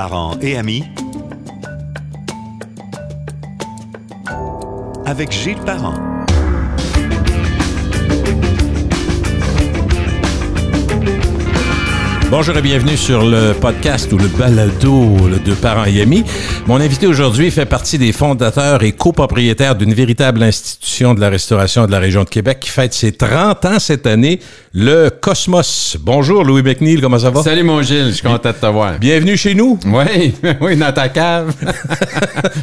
parents et amis avec Gilles Parent. Bonjour et bienvenue sur le podcast ou le balado de Parents et amis. Mon invité aujourd'hui fait partie des fondateurs et copropriétaires d'une véritable institution de la restauration de la région de Québec qui fête ses 30 ans cette année, le Cosmos. Bonjour Louis McNeil, comment ça va? Salut mon Gilles, je suis content de te voir. Bienvenue chez nous. Oui, dans ta cave.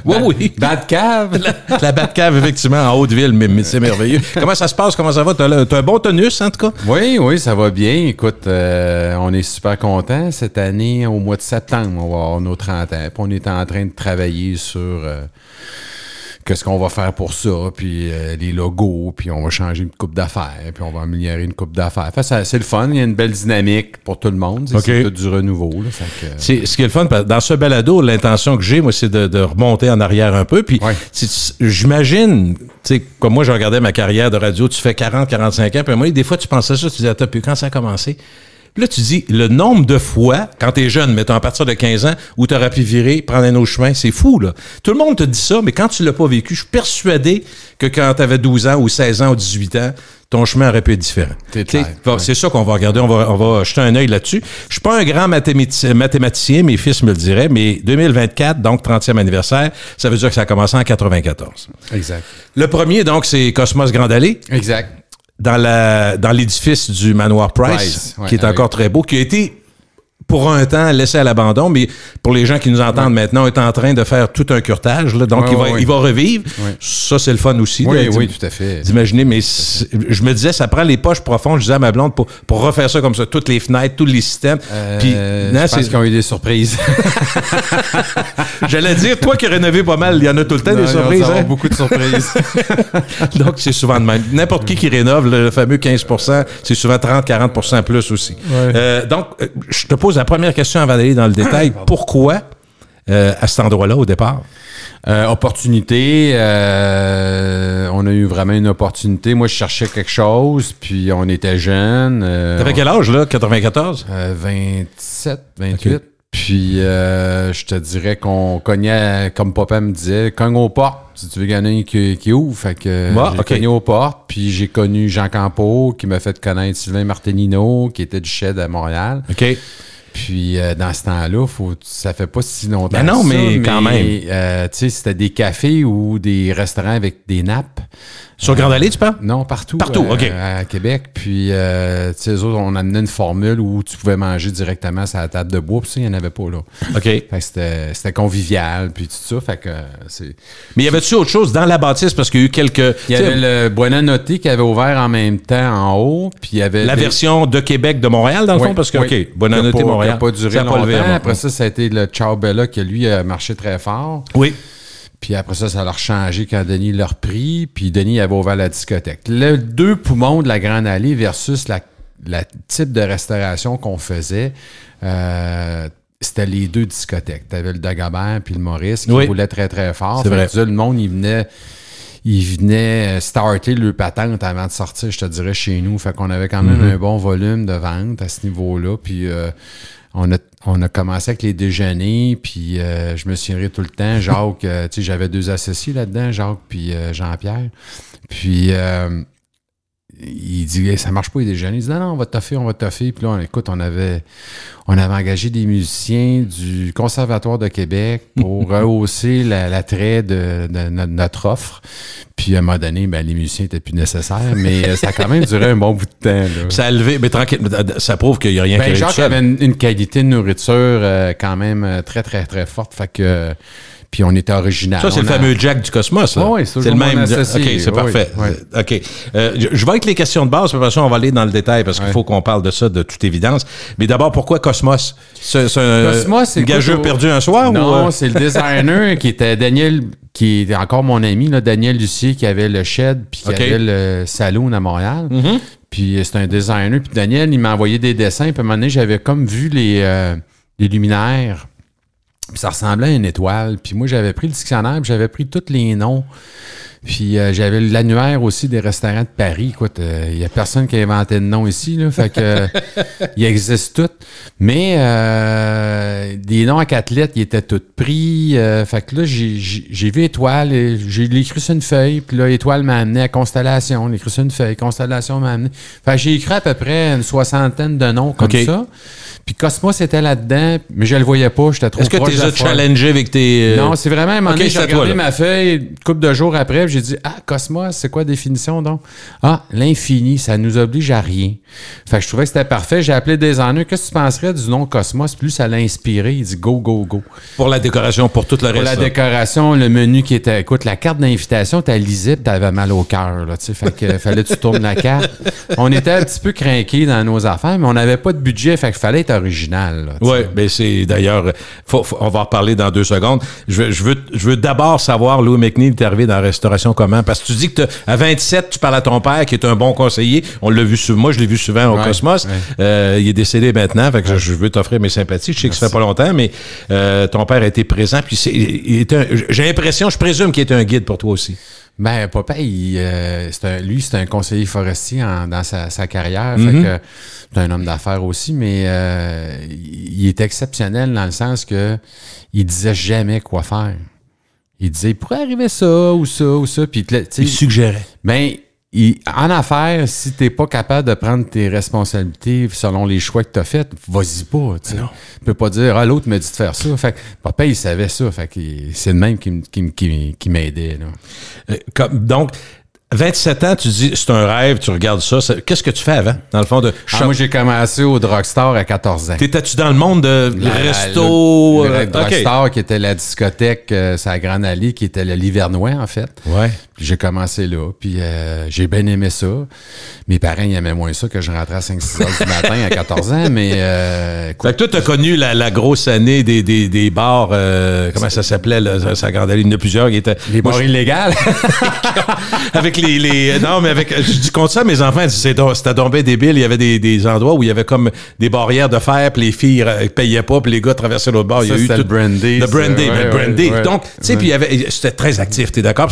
Oui. Batcave. La Batcave, effectivement, en Haute-Ville, mais c'est merveilleux. Comment ça se passe? Comment ça va? T'as un bon tonus, en tout cas? Oui, ça va bien. Écoute, on est super contents. Cette année, au mois de septembre, on va avoir nos 30 ans. Puis on est en train de travailler sur qu'est-ce qu'on va faire pour ça, puis les logos, puis on va changer une coupe d'affaires, puis on va améliorer une coupe d'affaires. Enfin, c'est le fun. Il y a une belle dynamique pour tout le monde. C'est tout du renouveau. Là, c'est ce qui est le fun. Dans ce balado, l'intention que j'ai, moi, c'est de remonter en arrière un peu. Puis j'imagine, tu sais, comme moi, je regardais ma carrière de radio, tu fais 40, 45 ans, puis moi, des fois, tu pensais ça, tu disais, attends, puis quand ça a commencé? Là, tu dis, le nombre de fois, quand t'es jeune, mettons à partir de 15 ans, où t'aurais pu virer, prendre un autre chemin, c'est fou, là. Tout le monde te dit ça, mais quand tu l'as pas vécu, je suis persuadé que quand t'avais 12 ans ou 16 ans ou 18 ans, ton chemin aurait pu être différent. C'est ça qu'on va regarder, on va jeter un œil là-dessus. Je suis pas un grand mathématicien, mes fils me le diraient, mais 2024, donc 30e anniversaire, ça veut dire que ça a commencé en 94. Exact. Le premier, donc, c'est Cosmos Grande Allée. Exact. Dans l'édifice du manoir Price, qui est encore très beau, qui a été pour un temps laissé à l'abandon, mais pour les gens qui nous entendent maintenant, on est en train de faire tout un curtage, là, donc il va revivre. Ça, c'est le fun aussi. Oui, tout à fait. D'imaginer, mais je me disais, ça prend les poches profondes, je disais à ma blonde, pour refaire ça comme ça, toutes les fenêtres, tous les systèmes. Puis, je pense qu'ils ont eu des surprises. J'allais dire, toi qui as rénové pas mal, il y en a tout le temps des surprises. Hein? Beaucoup de surprises. Donc, c'est souvent de même. N'importe qui rénove, le fameux 15%, c'est souvent 30-40% plus aussi. Donc, je te pose la première question avant d'aller dans le détail. Pourquoi à cet endroit-là au départ? Opportunité. On a eu vraiment une opportunité. Moi, je cherchais quelque chose, puis on était jeunes. T'avais quel âge, là? 94? 27, 28. Okay. Puis, je te dirais qu'on cognait, comme papa me disait, cogne aux portes. Si tu veux gagner qui ouvre. Fait que j'ai cogné aux portes. Puis, j'ai connu Jean Campeau, qui m'a fait connaître Sylvain Martinino, qui était du Shed à Montréal. OK. Puis, dans ce temps-là, ça fait pas si longtemps. Ben non, mais quand même. Tu sais, c'était des cafés ou des restaurants avec des nappes. Sur Grande Allée, tu parles? Non, partout. Partout, OK. À Québec. Puis, tu sais, eux autres, on amenait une formule où tu pouvais manger directement sur la table de bois. Puis ça, il n'y en avait pas, là. OK. Fait que c'était convivial, puis tout ça. Fait que c'est... Mais y avait-tu autre chose dans la bâtisse? Parce qu'il y a eu quelques... Il y avait le Buonanotte qui avait ouvert en même temps en haut. Puis il y avait... La version de Québec de Montréal, dans le fond? Parce que, OK, Buonanotte Montréal. Ça n'a pas duré longtemps. Après ça a été le Ciao Bella qui, lui, a marché très fort. Oui. Puis après ça a leur changé quand Denis l'a repris. Puis Denis avait ouvert la discothèque. Les deux poumons de la Grande Allée versus la type de restauration qu'on faisait, c'était les deux discothèques. Tu avais le Dagobert puis le Maurice qui roulait très, très fort. C'est vrai. Le monde, il venait starter le patente avant de sortir, je te dirais, chez nous. Fait qu'on avait quand même un bon volume de vente à ce niveau-là. Puis on a commencé avec les déjeuners, puis je me souviendrai tout le temps, Jacques, tu sais, j'avais deux associés là-dedans, Jacques puis Jean-Pierre. Puis il dit hey, ça marche pas les déjeuners. Il dit non, on va toffer. Puis là, on avait engagé des musiciens du Conservatoire de Québec pour rehausser l'attrait de notre offre. Puis à un moment donné, ben, les musiciens n'étaient plus nécessaires, mais ça a quand même duré un bon bout de temps. Là. Ça a levé, mais tranquille, ça prouve qu'il n'y a rien qui Jacques avait une qualité de nourriture quand même très, très, très forte. Fait que puis on était original. Ça, c'est le fameux Jack du Cosmos. Là. Oui, c'est le même. OK, c'est parfait. OK. Je vais avec les questions de base, puis après ça, on va aller dans le détail parce qu'il faut qu'on parle de ça de toute évidence. Mais d'abord, pourquoi Cosmos? Cosmos, c'est gageux perdu un soir? Non, c'est le designer qui était Daniel, qui est encore mon ami, là, Daniel Lucier, qui avait le Shed puis qui avait le Saloon à Montréal. Puis c'est un designer. Puis Daniel, il m'a envoyé des dessins. Puis à un moment donné, j'avais comme vu les luminaires. Puis ça ressemblait à une étoile. Puis moi, j'avais pris le dictionnaire, puis j'avais pris tous les noms Puis j'avais l'annuaire aussi des restaurants de Paris. Écoute, il n'y a personne qui a inventé de nom ici, là. Fait que il existe tout. Mais des noms à 4 lettres, ils étaient tous pris. Fait que là, j'ai vu Étoile, et j'ai écrit sur une feuille. Puis là, Étoile m'a amené à Constellation. J'ai écrit sur une feuille. Constellation m'a amené. Fait que j'ai écrit à peu près une 60aine de noms comme ça. Puis Cosmos était là-dedans, mais je le voyais pas, j'étais trop proche. Est-ce que tu les as challengés avec tes... Non, c'est vraiment, à un moment donné, j'ai regardé ma feuille, une couple de jours après, j'ai dit, Cosmos, c'est quoi la définition, donc? L'infini, ça nous oblige à rien. Fait que je trouvais que c'était parfait. J'ai appelé des ennuis. Qu'est-ce que tu penserais du nom Cosmos? Plus ça l'a inspiré. Il dit, go, go, go. Pour la décoration, pour tout le reste. Pour la décoration, le menu qui était... Écoute, la carte d'invitation, t'as lisible, t'avais mal au cœur, là, tu sais. Fait que fallait que tu tournes la carte. On était un petit peu crinqués dans nos affaires, mais on n'avait pas de budget, fait qu'il fallait être original. Oui, mais c'est d'ailleurs, on va en reparler dans 2 secondes. Je veux d'abord savoir, Louis McNeil est arrivé dans la restauration comment? Parce que tu dis que à 27, tu parles à ton père qui est un bon conseiller. On l'a vu souvent, moi je l'ai vu souvent au Cosmos. Ouais. Il est décédé maintenant, fait que je veux t'offrir mes sympathies. Je sais que ça fait pas longtemps, mais ton père a été présent. Puis j'ai l'impression, je présume qu'il était un guide pour toi aussi. Ben, papa, c'est un conseiller forestier dans sa carrière. Fait que c'est un homme d'affaires aussi, mais il est exceptionnel dans le sens que il disait jamais quoi faire. Il disait, il pourrait arriver ça ou ça ou ça. Puis, il suggérait. Ben, en affaires, si t'es pas capable de prendre tes responsabilités selon les choix que t'as faits, vas-y pas. Tu peux pas dire, l'autre m'a dit de faire ça. Fait que papa, il savait ça. Fait que c'est le même qui m'aidait. Donc, 27 ans, tu dis, c'est un rêve, tu regardes ça. Qu'est-ce que tu fais avant, dans le fond? Moi, j'ai commencé au Drugstore à 14 ans. T'étais-tu dans le monde de resto? Le Drugstore, qui était la discothèque, c'est à Grande Allée, qui était le Livernois, en fait. Ouais. Puis j'ai commencé là, puis j'ai bien aimé ça. Mes parents, ils aimaient moins ça que je rentrais à 5-6 heures du matin à 14 ans, mais... Fait que toi, t'as connu la grosse année des bars, comment ça s'appelait, là, ça à Grande Allée, il y en a plusieurs qui étaient... Les bars illégales? Avec non, mais je compte ça, mes enfants, c'était donc bien débile. Il y avait des endroits où il y avait comme des barrières de fer, puis les filles payaient pas, puis les gars traversaient l'autre bord. Ça, c'était le brandy. Le brandy. Donc, tu sais, puis c'était très actif, t'es d'accord?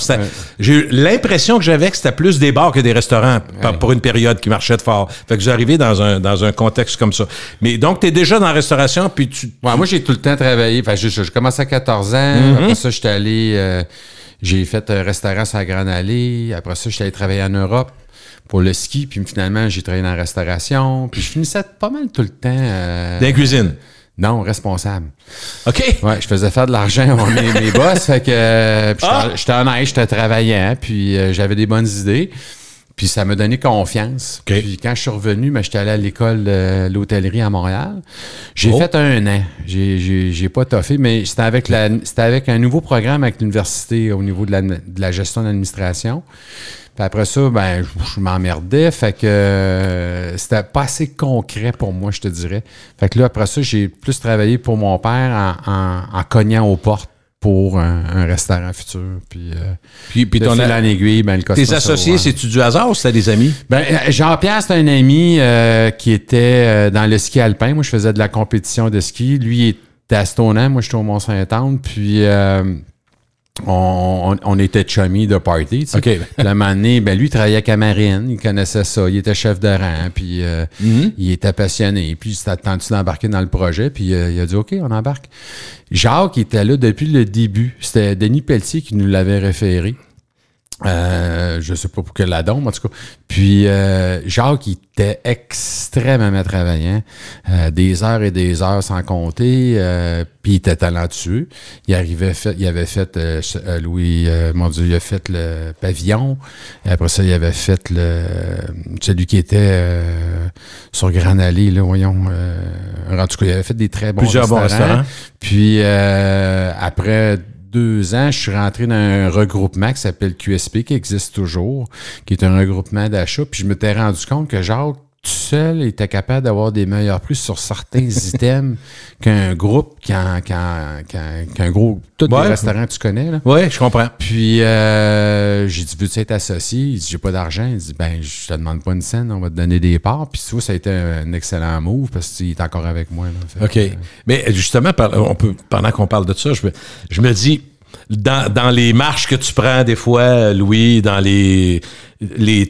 J'ai eu l'impression que j'avais que c'était plus des bars que des restaurants pour une période qui marchait de fort. Fait que j'arrivais dans un contexte comme ça. Mais donc, t'es déjà dans la restauration, puis Ouais, moi, j'ai tout le temps travaillé. Enfin, je commençais à 14 ans. Après ça, j'étais allé... j'ai fait un restaurant sur la Grande Allée. Après ça, j'étais allé travailler en Europe pour le ski. Puis finalement, j'ai travaillé dans la restauration. Puis je finissais pas mal tout le temps... Dans la cuisine? Non, responsable. OK. Ouais, je faisais faire de l'argent à mes boss. Fait que j'étais honnête, j'étais travaillant. Puis j'avais des bonnes idées. Puis ça m'a donné confiance. Okay. Puis quand je suis revenu, j'étais allé à l'école de l'hôtellerie à Montréal. J'ai fait 1 an. J'ai pas toffé, mais c'était avec un nouveau programme avec l'université au niveau de la gestion d'administration. Puis après ça, je m'emmerdais. Fait que c'était pas assez concret pour moi, je te dirais. Fait que là, après ça, j'ai plus travaillé pour mon père en cognant aux portes pour un restaurant futur. Puis ton en aiguille, le Cosmos. Tes associés, c'est-tu du hasard ou c'était des amis? Jean-Pierre, c'est un ami qui était dans le ski alpin. Moi, je faisais de la compétition de ski. Lui, il était à Stoneham. Moi, j'étais au Mont-Saint-Anne. Puis on était chummy de party. Tu sais. OK. Puis à un moment donné, lui, il travaillait à Camarine. Il connaissait ça. Il était chef de rang. Puis il était passionné. Puis il s'était attendu d'embarquer dans le projet. Puis il a dit, OK, on embarque. Jacques, il était là depuis le début. C'était Denis Pelletier qui nous l'avait référé. Je sais pas pour quelle la donne, en tout cas. Puis Jacques, il était extrêmement travaillant. Des heures et des heures sans compter. Puis il était talentueux. Il avait fait Louis, mon Dieu, il a fait le pavillon. Et après ça, il avait fait celui qui était sur Grande Allée, là, voyons. En tout cas, il avait fait des très bons restaurants. Puis après 2 ans, je suis rentré dans un regroupement qui s'appelle QSP, qui existe toujours, qui est un regroupement d'achat. Puis je m'étais rendu compte que Jacques, tout seul, était capable d'avoir des meilleurs prix sur certains items qu'un groupe, qu'un gros... Tous les restaurants que tu connais, là. Oui, je comprends. Puis j'ai dit, veux-tu être associé? Il dit, j'ai pas d'argent. Il dit, je te demande pas une scène, on va te donner des parts. Puis tu vois, ça a été un excellent move parce qu'il est encore avec moi. Là. OK. Mais justement, pendant qu'on parle de ça, je me dis, dans les marches que tu prends des fois, Louis, dans les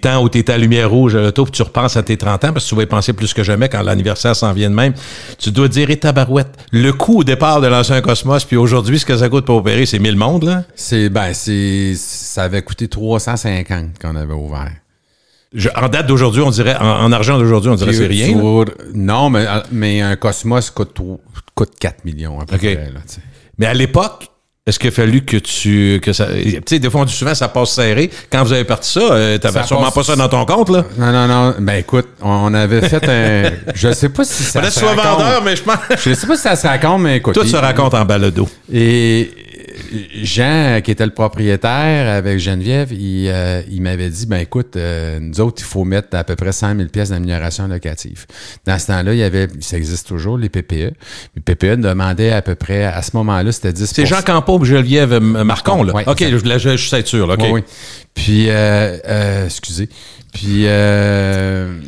temps où tu étais à lumière rouge à l'auto, puis tu repenses à tes 30 ans, parce que tu vas y penser plus que jamais quand l'anniversaire s'en vient de même, tu dois te dire, et tabarouette, le coût au départ de lancer un Cosmos, puis aujourd'hui, ce que ça coûte pour opérer, c'est 1000 mondes, là? Ça avait coûté 350 qu'on avait ouvert. En date d'aujourd'hui, on dirait, en argent d'aujourd'hui, on dirait que c'est rien. Non, mais un Cosmos coûte 4 millions à peu près. Là, mais à l'époque, est-ce qu'il a fallu que ça... Tu sais, des fois, on dit souvent, ça passe serré. Quand vous avez parti ça, t'avais sûrement pas ça dans ton compte, là? Non. Ben écoute, on avait fait un... Je sais pas si ça se raconte. Vendeur, mais je pense... Je sais pas si ça se raconte, mais écoute... Tout se raconte en balado. Et Jean, qui était le propriétaire, avec Geneviève, il m'avait dit, ben écoute, nous autres, il faut mettre à peu près 100 000 pièces d'amélioration locative. Dans ce temps-là, ça existe toujours, les PPE. Les PPE demandaient à peu près, à ce moment-là, c'était 10%. C'est Jean Campeau et Geneviève Marcon, là. Ouais, OK, je suis sûr, là. OK. Oui. Puis, excusez. Puis, il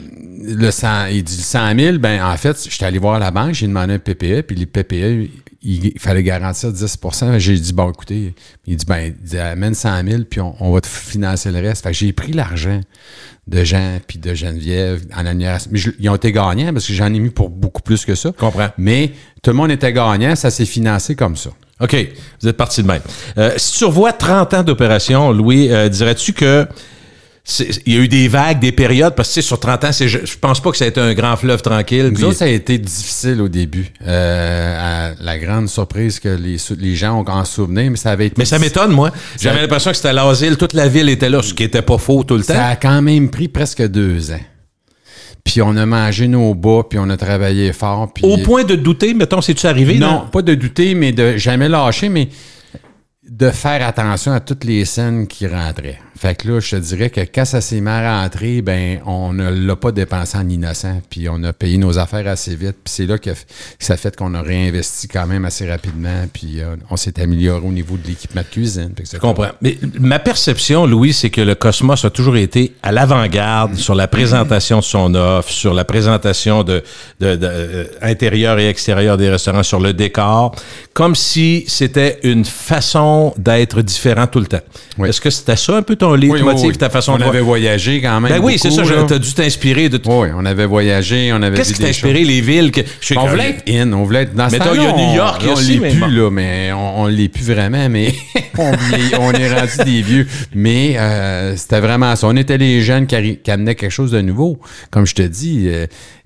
dit 100 000, ben en fait, j'étais allé voir la banque, j'ai demandé un PPE, puis les PPE, il fallait garantir 10%. J'ai dit, bon, écoutez, il dit, amène 100 000, puis on va te financer le reste. Fait que j'ai pris l'argent de Jean puis de Geneviève en admiration. Mais ils ont été gagnants parce que j'en ai mis pour beaucoup plus que ça. Comprends. Mais tout le monde était gagnant, ça s'est financé comme ça. OK, vous êtes parti de même. Si tu revois 30 ans d'opération, Louis, dirais-tu que il y a eu des vagues, des périodes, parce que tu sais, sur 30 ans, je pense pas que ça a été un grand fleuve tranquille. Nous autres, ça a été difficile au début. La grande surprise que les gens ont en souvenir, mais ça avait été... Mais ça m'étonne, moi. J'avais l'impression que c'était l'asile, toute la ville était là, ce qui était pas faux tout le temps. Ça a quand même pris presque 2 ans. Puis on a mangé nos bas, puis on a travaillé fort. Puis... Au point de douter, mettons, c'est-tu arrivé? Non, pas de douter, mais de jamais lâcher, mais de faire attention à toutes les scènes qui rentraient. Fait que là, je te dirais que quand ça s'est mal rentré, ben on ne l'a pas dépensé en innocent, puis on a payé nos affaires assez vite, puis c'est là que ça fait qu'on a réinvesti quand même assez rapidement, puis on s'est amélioré au niveau de l'équipement de cuisine. Je comprends. Mais ma perception, Louis, c'est que le Cosmos a toujours été à l'avant-garde sur la présentation de son offre, sur la présentation de intérieur et extérieur des restaurants, sur le décor, comme si c'était une façon d'être différent tout le temps. Oui. Est-ce que c'était ça un peu ton leitmotiv, ta façon de voir? On avait voyagé quand même. Ben oui, c'est ça, tu as dû t'inspirer de tout. Oui, on avait voyagé, on avait Qu'est-ce qui t'a inspiré les villes? On voulait être on voulait être dans ce temps-là. Mais il y a New York on aussi, l'est plus, là, mais on l'est plus vraiment, mais on est rendu des vieux. Mais c'était vraiment ça. On était les jeunes qui amenaient quelque chose de nouveau. Comme je te dis,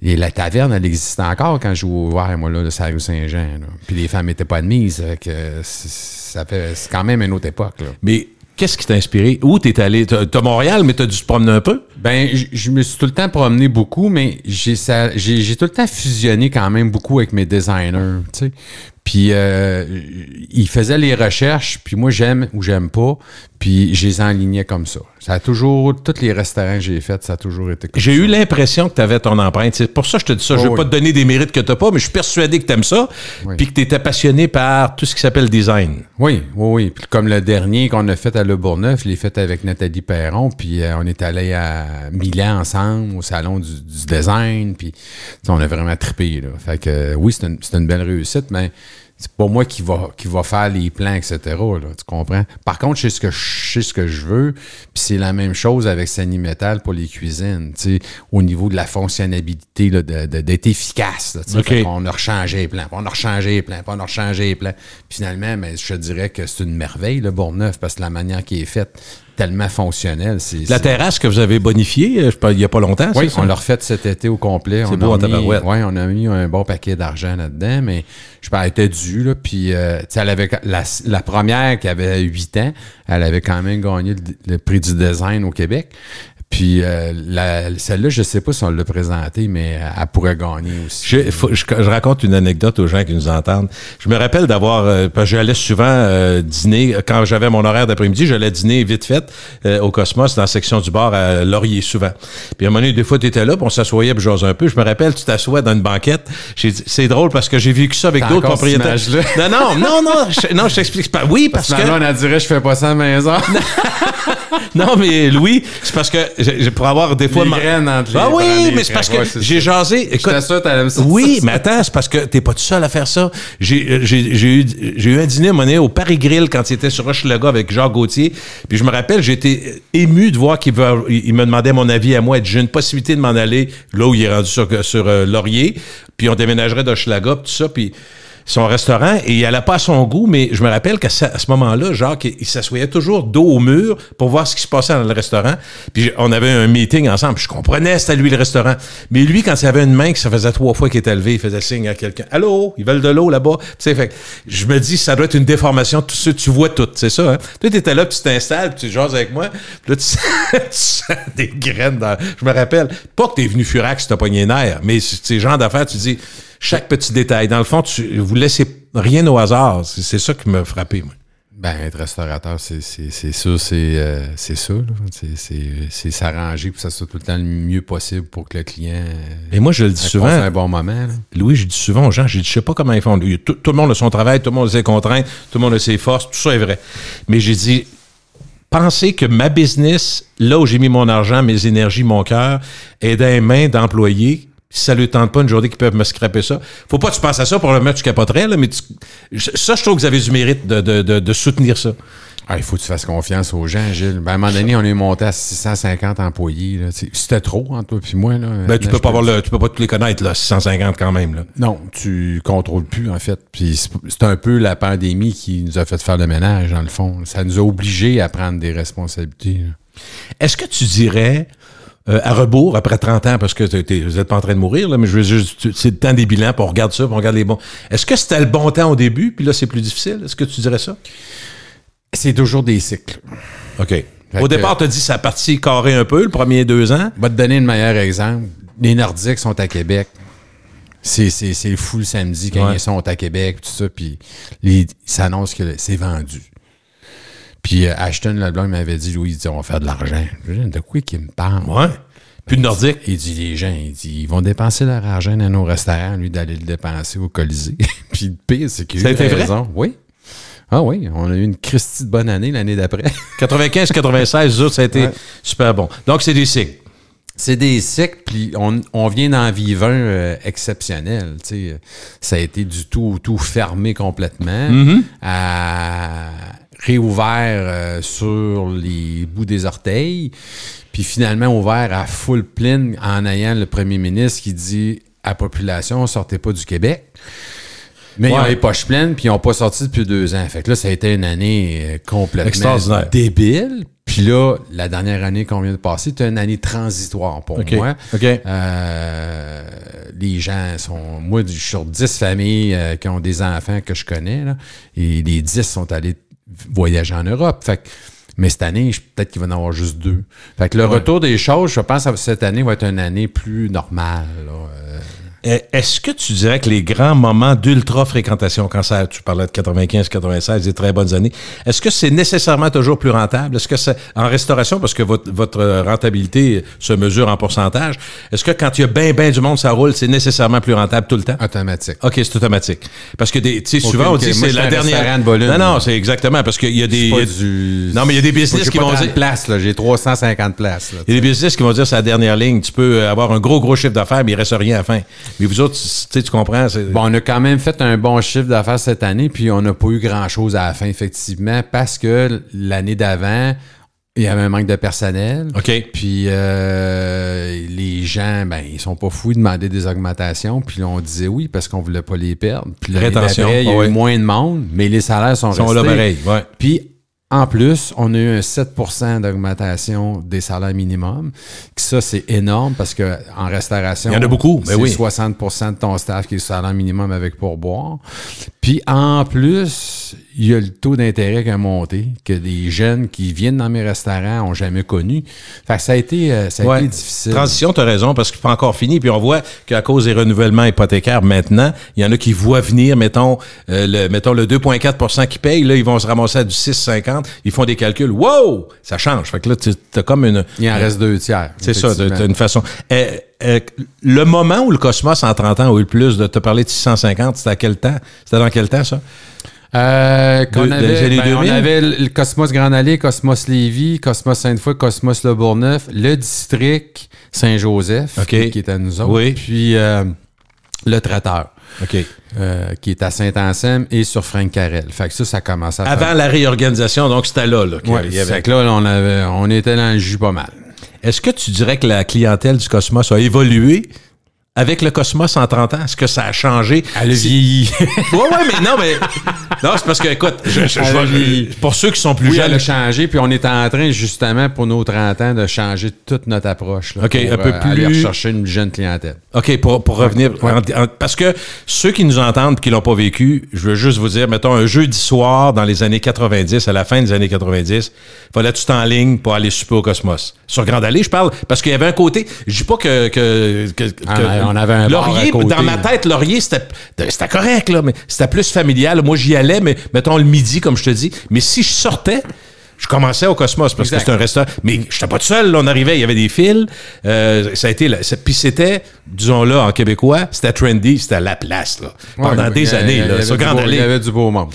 et la taverne, elle existait encore quand j'ai ouvert, moi, là, sur la rue Saint-Jean. Là. Puis les femmes n'étaient pas admises. C'est quand même une autre époque. Là. Mais qu'est-ce qui t'a inspiré? Où t'es allé? T'as Montréal, mais t'as dû te promener un peu? Ben, je me suis tout le temps promené beaucoup, mais j'ai tout le temps fusionné quand même beaucoup avec mes designers, tu sais. Puis, ils faisaient les recherches, puis moi, j'aime ou j'aime pas, puis je les enlignais comme ça. Ça a toujours, tous les restaurants que j'ai faits, ça a toujours été comme ça. J'ai eu l'impression que tu avais ton empreinte. C'est pour ça que je te dis ça. Je veux pas te donner des mérites que tu n'as pas, mais je suis persuadé que tu aimes ça, puis que tu étais passionné par tout ce qui s'appelle design. Oui. Puis comme le dernier qu'on a fait à Le Bourgneuf, je l'ai fait avec Nathalie Perron, puis on est allé à Milan ensemble, au salon du design, puis on a vraiment trippé, là. Fait que oui, c'est une belle réussite, mais c'est pas moi qui va faire les plans, etc. Là, tu comprends? Par contre, je sais ce que je veux, puis c'est la même chose avec Sanimetal pour les cuisines, tu sais, au niveau de la fonctionnalité, là, d'être efficace. Là, okay. On a rechangé les plans, puis on a rechangé les plans, puis on a rechangé les plans. Puis finalement, mais je te dirais que c'est une merveille, le Bourgneuf, parce que la manière qui est faite, tellement fonctionnel. La terrasse que vous avez bonifiée, il n'y a pas longtemps, oui, on l'a refaite cet été au complet. C'est beau en tabarouette. Oui, on a mis un bon paquet d'argent là-dedans, mais je pense qu'elle était due, là, puis elle avait la première qui avait 8 ans, elle avait quand même gagné le prix du design au Québec. Puis celle-là, je ne sais pas si on l'a présentée, mais elle pourrait gagner aussi. Je raconte une anecdote aux gens qui nous entendent. Je me rappelle d'avoir... parce que j'allais souvent dîner. Quand j'avais mon horaire d'après-midi, j'allais dîner vite fait au Cosmos, dans la section du bar à Laurier, souvent. Puis à un moment donné, des fois, tu étais là, puis on s'assoyait, puis j'ose un peu. Je me rappelle, tu t'assois dans une banquette. J'ai dit, c'est drôle parce que j'ai vécu ça avec d'autres propriétaires. Non, je t'explique pas. Oui, parce que... on a dirait, je fais pas ça à la maison. Non, mais Louis, c'est parce que pour avoir des fois... Ah oui, mais c'est parce que j'ai jasé... Écoute, j'étais sûr que t'allais me sortir oui, ça. mais attends, c'est parce que t'es pas tout seul à faire ça. J'ai eu un dîner à un moment donné au Paris Grill quand il était sur Hochelaga avec Jacques Gauthier. Puis je me rappelle, j'étais ému de voir qu'il me demandait mon avis à moi. J'ai une possibilité de m'en aller là où il est rendu sur Laurier. Puis on déménagerait d'Hochelaga, tout ça. Puis son restaurant, et il allait pas à son goût, mais je me rappelle qu'à ce moment-là, Jacques, il s'assoyait toujours dos au mur pour voir ce qui se passait dans le restaurant. Puis on avait un meeting ensemble. Je comprenais, c'était lui le restaurant. Mais lui, quand il y avait une main, que ça faisait 3 fois qu'il était levé, il faisait signe à quelqu'un. « Allô, ils veulent de l'eau là-bas? » Tu sais, fait je me dis, ça doit être une déformation. Tout ça, tu vois tout, c'est ça, hein? Toi, t'étais là, puis tu t'installes, puis tu jases avec moi. Puis là, tu sens des graines dans... Je me rappelle, pas que t'es venu furax, t'as pogné les nerfs, mais ces genres d'affaires, tu dis... Chaque petit détail. Dans le fond, vous laissez rien au hasard. C'est ça qui m'a frappé, moi. Ben, être restaurateur, c'est ça, c'est ça. C'est s'arranger pour que ça soit tout le temps le mieux possible pour que le client... Et moi, je le dis souvent... C'est un bon moment. Là. Louis, je dis souvent aux gens, je sais pas comment ils font. Tout le monde a son travail, tout le monde a ses contraintes, tout le monde a ses forces, tout ça est vrai. Mais j'ai dit... Pensez que ma business, là où j'ai mis mon argent, mes énergies, mon cœur, est dans les mains d'employés. Si ça ne lui tente pas une journée qu'ils peuvent me scraper ça. Faut pas que tu penses à ça pour le mettre, tu capoterais, là, mais ça, je trouve que vous avez du mérite de soutenir ça. Ah, il faut que tu fasses confiance aux gens, Gilles. Ben, à un moment donné, on est monté à 650 employés. Là. C'était trop, entre toi et moi. Là. Ben, tu peux pas tous les connaître, là, 650 quand même. Là. Non, tu contrôles plus, en fait. Puis c'est un peu la pandémie qui nous a fait faire le ménage, dans le fond. Ça nous a obligés à prendre des responsabilités. Là. Est-ce que tu dirais... à rebours, après 30 ans, parce que vous n'êtes pas en train de mourir, là, mais je veux juste, c'est le temps des bilans, puis on regarde ça, puis on regarde les bons. Est-ce que c'était le bon temps au début, puis là, c'est plus difficile? Est-ce que tu dirais ça? C'est toujours des cycles. OK. Au départ, tu as dit ça a parti carré un peu, le premier 2 ans. Je vais te donner le meilleur exemple. Les Nordiques sont à Québec. C'est fou le samedi quand ils sont à Québec, tout ça, puis ils s'annoncent que c'est vendu. Puis Ashton Leblanc m'avait dit, Louis, il dit, on va faire de l'argent. Je dis, de quoi qu'il me parle? Ouais. Puis de Nordique. Il dit, les gens, ils vont dépenser leur argent dans nos restaurants, lui, d'aller le dépenser au Colisée. Puis le pire, c'est qu'il a eu raison. Vrai? Oui. Ah oui, on a eu une Christie de bonne année l'année d'après. 95-96, ça a été super bon. Donc, c'est des cycles. C'est des cycles, puis on vient d'en vivre un exceptionnel. Tu sais. Ça a été du tout fermé complètement. Réouvert sur les bouts des orteils, puis finalement ouvert à full pleine en ayant le premier ministre qui dit à la population, sortez pas du Québec. Mais ils ont les poches pleines, puis ils n'ont pas sorti depuis 2 ans. Fait que là, ça a été une année complètement débile. Puis là, la dernière année qu'on vient de passer, c'était une année transitoire pour moi. Les gens sont... Moi, je suis sur 10 familles qui ont des enfants que je connais, là, et les 10 sont allés voyager en Europe. Fait que, mais cette année, peut-être qu'il va y en avoir juste 2. Fait que le retour des choses, je pense que cette année va être une année plus normale. Là. Est-ce que tu dirais que les grands moments d'ultra-fréquentation, quand tu parlais de 95-96, des très bonnes années, est-ce que c'est nécessairement toujours plus rentable? Est-ce que c'est en restauration, parce que votre rentabilité se mesure en pourcentage, est-ce que quand il y a bien du monde, ça roule, c'est nécessairement plus rentable tout le temps? Automatique. OK, c'est automatique. Parce que souvent, on dit que c'est la dernière... De volume, non, c'est exactement, parce qu'il y a des... Non, mais il y a des business qui vont dire... J'ai 350 places. Il y a des business qui vont dire c'est la dernière ligne. Tu peux avoir un gros chiffre d'affaires, mais il ne reste rien à la fin. Mais vous autres, tu comprends? Bon, on a quand même fait un bon chiffre d'affaires cette année, puis on n'a pas eu grand-chose à la fin, effectivement, parce que l'année d'avant, il y avait un manque de personnel. OK. Puis les gens, ben, ils sont pas fous de demander des augmentations. Puis là, on disait oui parce qu'on voulait pas les perdre. Puis l'année d'après, il y a eu moins de monde, mais les salaires sont restés. Là pareil, ouais. Puis en plus, on a eu un 7% d'augmentation des salaires minimums. Ça, c'est énorme parce qu'en restauration, il y en a beaucoup, c'est 60% de ton staff qui est sur salaire minimum avec pourboire. Puis en plus, il y a le taux d'intérêt qui a monté, que des jeunes qui viennent dans mes restaurants n'ont jamais connu. Fait que ça a été difficile. Transition, tu as raison, parce que c'est pas encore fini. Puis on voit qu'à cause des renouvellements hypothécaires maintenant, il y en a qui voient venir, mettons le 2,4% qui payent, là, ils vont se ramasser à du 6,50. Ils font des calculs. Wow! Ça change. Fait que là, tu as comme une... Il en reste 2/3. C'est ça, tu as une façon... le moment où le Cosmos, en 30 ans, a eu le plus de te parler de 650, c'était à quel temps? C'était dans quel temps, ça? On avait le Cosmos Grande Allée, Cosmos Lévis, Cosmos Sainte-Foy, Cosmos Le Bourgneuf, le district Saint-Joseph, qui est à nous autres, puis le traiteur. Qui est à Saint-Anselme et sur Frank Carrel. Fait que ça commence à faire... Avant la réorganisation, donc c'était là. Fait que là, on était dans le jus pas mal. Est-ce que tu dirais que la clientèle du Cosmos a évolué avec le Cosmos en 30 ans? Est-ce que ça a changé? Elle a vieilli. Non, c'est parce que, écoute, pour ceux qui sont plus jeunes... elle a changé, puis on est en train, justement, pour nos 30 ans, de changer toute notre approche. Là, un peu plus... aller rechercher une jeune clientèle. OK, pour revenir... parce que ceux qui nous entendent et qui l'ont pas vécu, je veux juste vous dire, mettons, un jeudi soir dans les années 90, à la fin des années 90, fallait que tu t'enlignes pour aller souper au Cosmos. Sur Grande Allée, je parle, parce qu'il y avait un côté... Je dis pas on avait un Laurier, bar à côté, dans ma tête, Laurier, c'était correct, là, mais c'était plus familial. Moi, j'y allais, mais mettons le midi, comme je te dis. Mais si je sortais, je commençais au Cosmos parce que c'était un restaurant. Mais je n'étais pas tout seul. Là, on arrivait, il y avait des fils. Ça a été... Puis c'était, disons-le en québécois, c'était trendy, c'était la place, là. Pendant des années, là, sur Grande Allée. Il y avait du beau monde.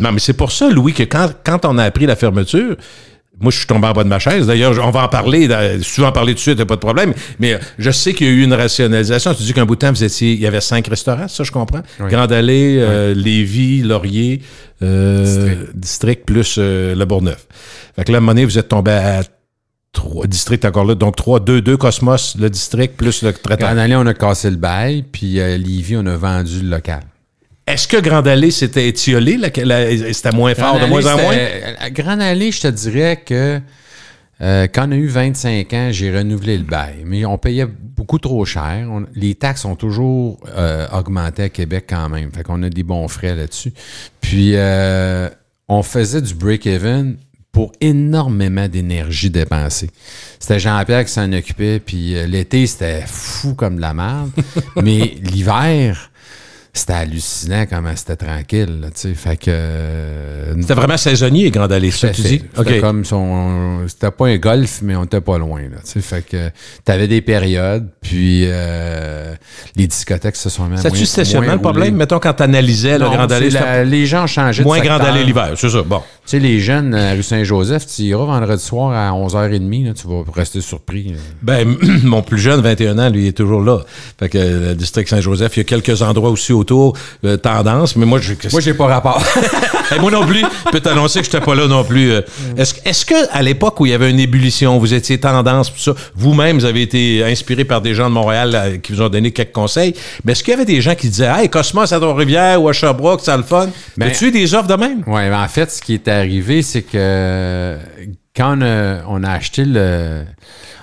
Non, mais c'est pour ça, Louis, que quand on a appris la fermeture... Moi, je suis tombé en bas de ma chaise. D'ailleurs, on va en parler. Si tu veux en parler tout de suite, il n'y a pas de problème. Mais je sais qu'il y a eu une rationalisation. Tu dis qu'un bout de temps, il y avait 5 restaurants, ça, je comprends. Oui. Grande Allée, Lévis, Laurier, District plus Le Bourgneuf. Fait que là, à un moment donné, vous êtes tombé à 3 districts encore là. Donc, 2 Cosmos, le District plus le traiteur. Grande Allée, on a cassé le bail. Puis Lévis, on a vendu le local. Est-ce que Grande Allée s'était étiolé? C'était moins fort, de moins en moins? Grande Allée, je te dirais que quand on a eu 25 ans, j'ai renouvelé le bail. Mais on payait beaucoup trop cher. Les taxes ont toujours augmenté à Québec quand même. Fait qu'on a des bons frais là-dessus. Puis, on faisait du break-even pour énormément d'énergie dépensée. C'était Jean-Pierre qui s'en occupait. Puis, l'été, c'était fou comme de la merde. Mais l'hiver... C'était hallucinant comment c'était tranquille. Là, fait que, c'était vraiment saisonnier, Grande Allée, ça, tu dis? C'était comme c'était pas un golf, mais on était pas loin. Là, fait que t'avais des périodes, puis les discothèques se sont mis à ça tu stationnement le problème? Mettons, quand t'analysais la Grande Allée... les gens changeaient de secteur. Moins Grande Allée l'hiver, c'est ça, bon. Tu sais, les jeunes à rue Saint-Joseph, tu iras vendredi soir à 11h30, là, tu vas rester surpris. Là. Ben, mon plus jeune, 21 ans, lui, il est toujours là. Fait que le district Saint-Joseph, il y a quelques endroits aussi autour, tendance, mais moi, j'ai pas rapport. Et moi non plus, je peux t'annoncer que je n'étais pas là non plus. Est-ce que à l'époque où il y avait une ébullition, vous étiez tendance, tout ça, vous-même, vous avez été inspiré par des gens de Montréal qui vous ont donné quelques conseils, mais est-ce qu'il y avait des gens qui disaient « Hey, Cosmos à Trois-Rivières ou à Sherbrooke, ça a le fun? » As-tu eu des offres de même? Oui, ben en fait, ce qui est arrivé, c'est que quand on a acheté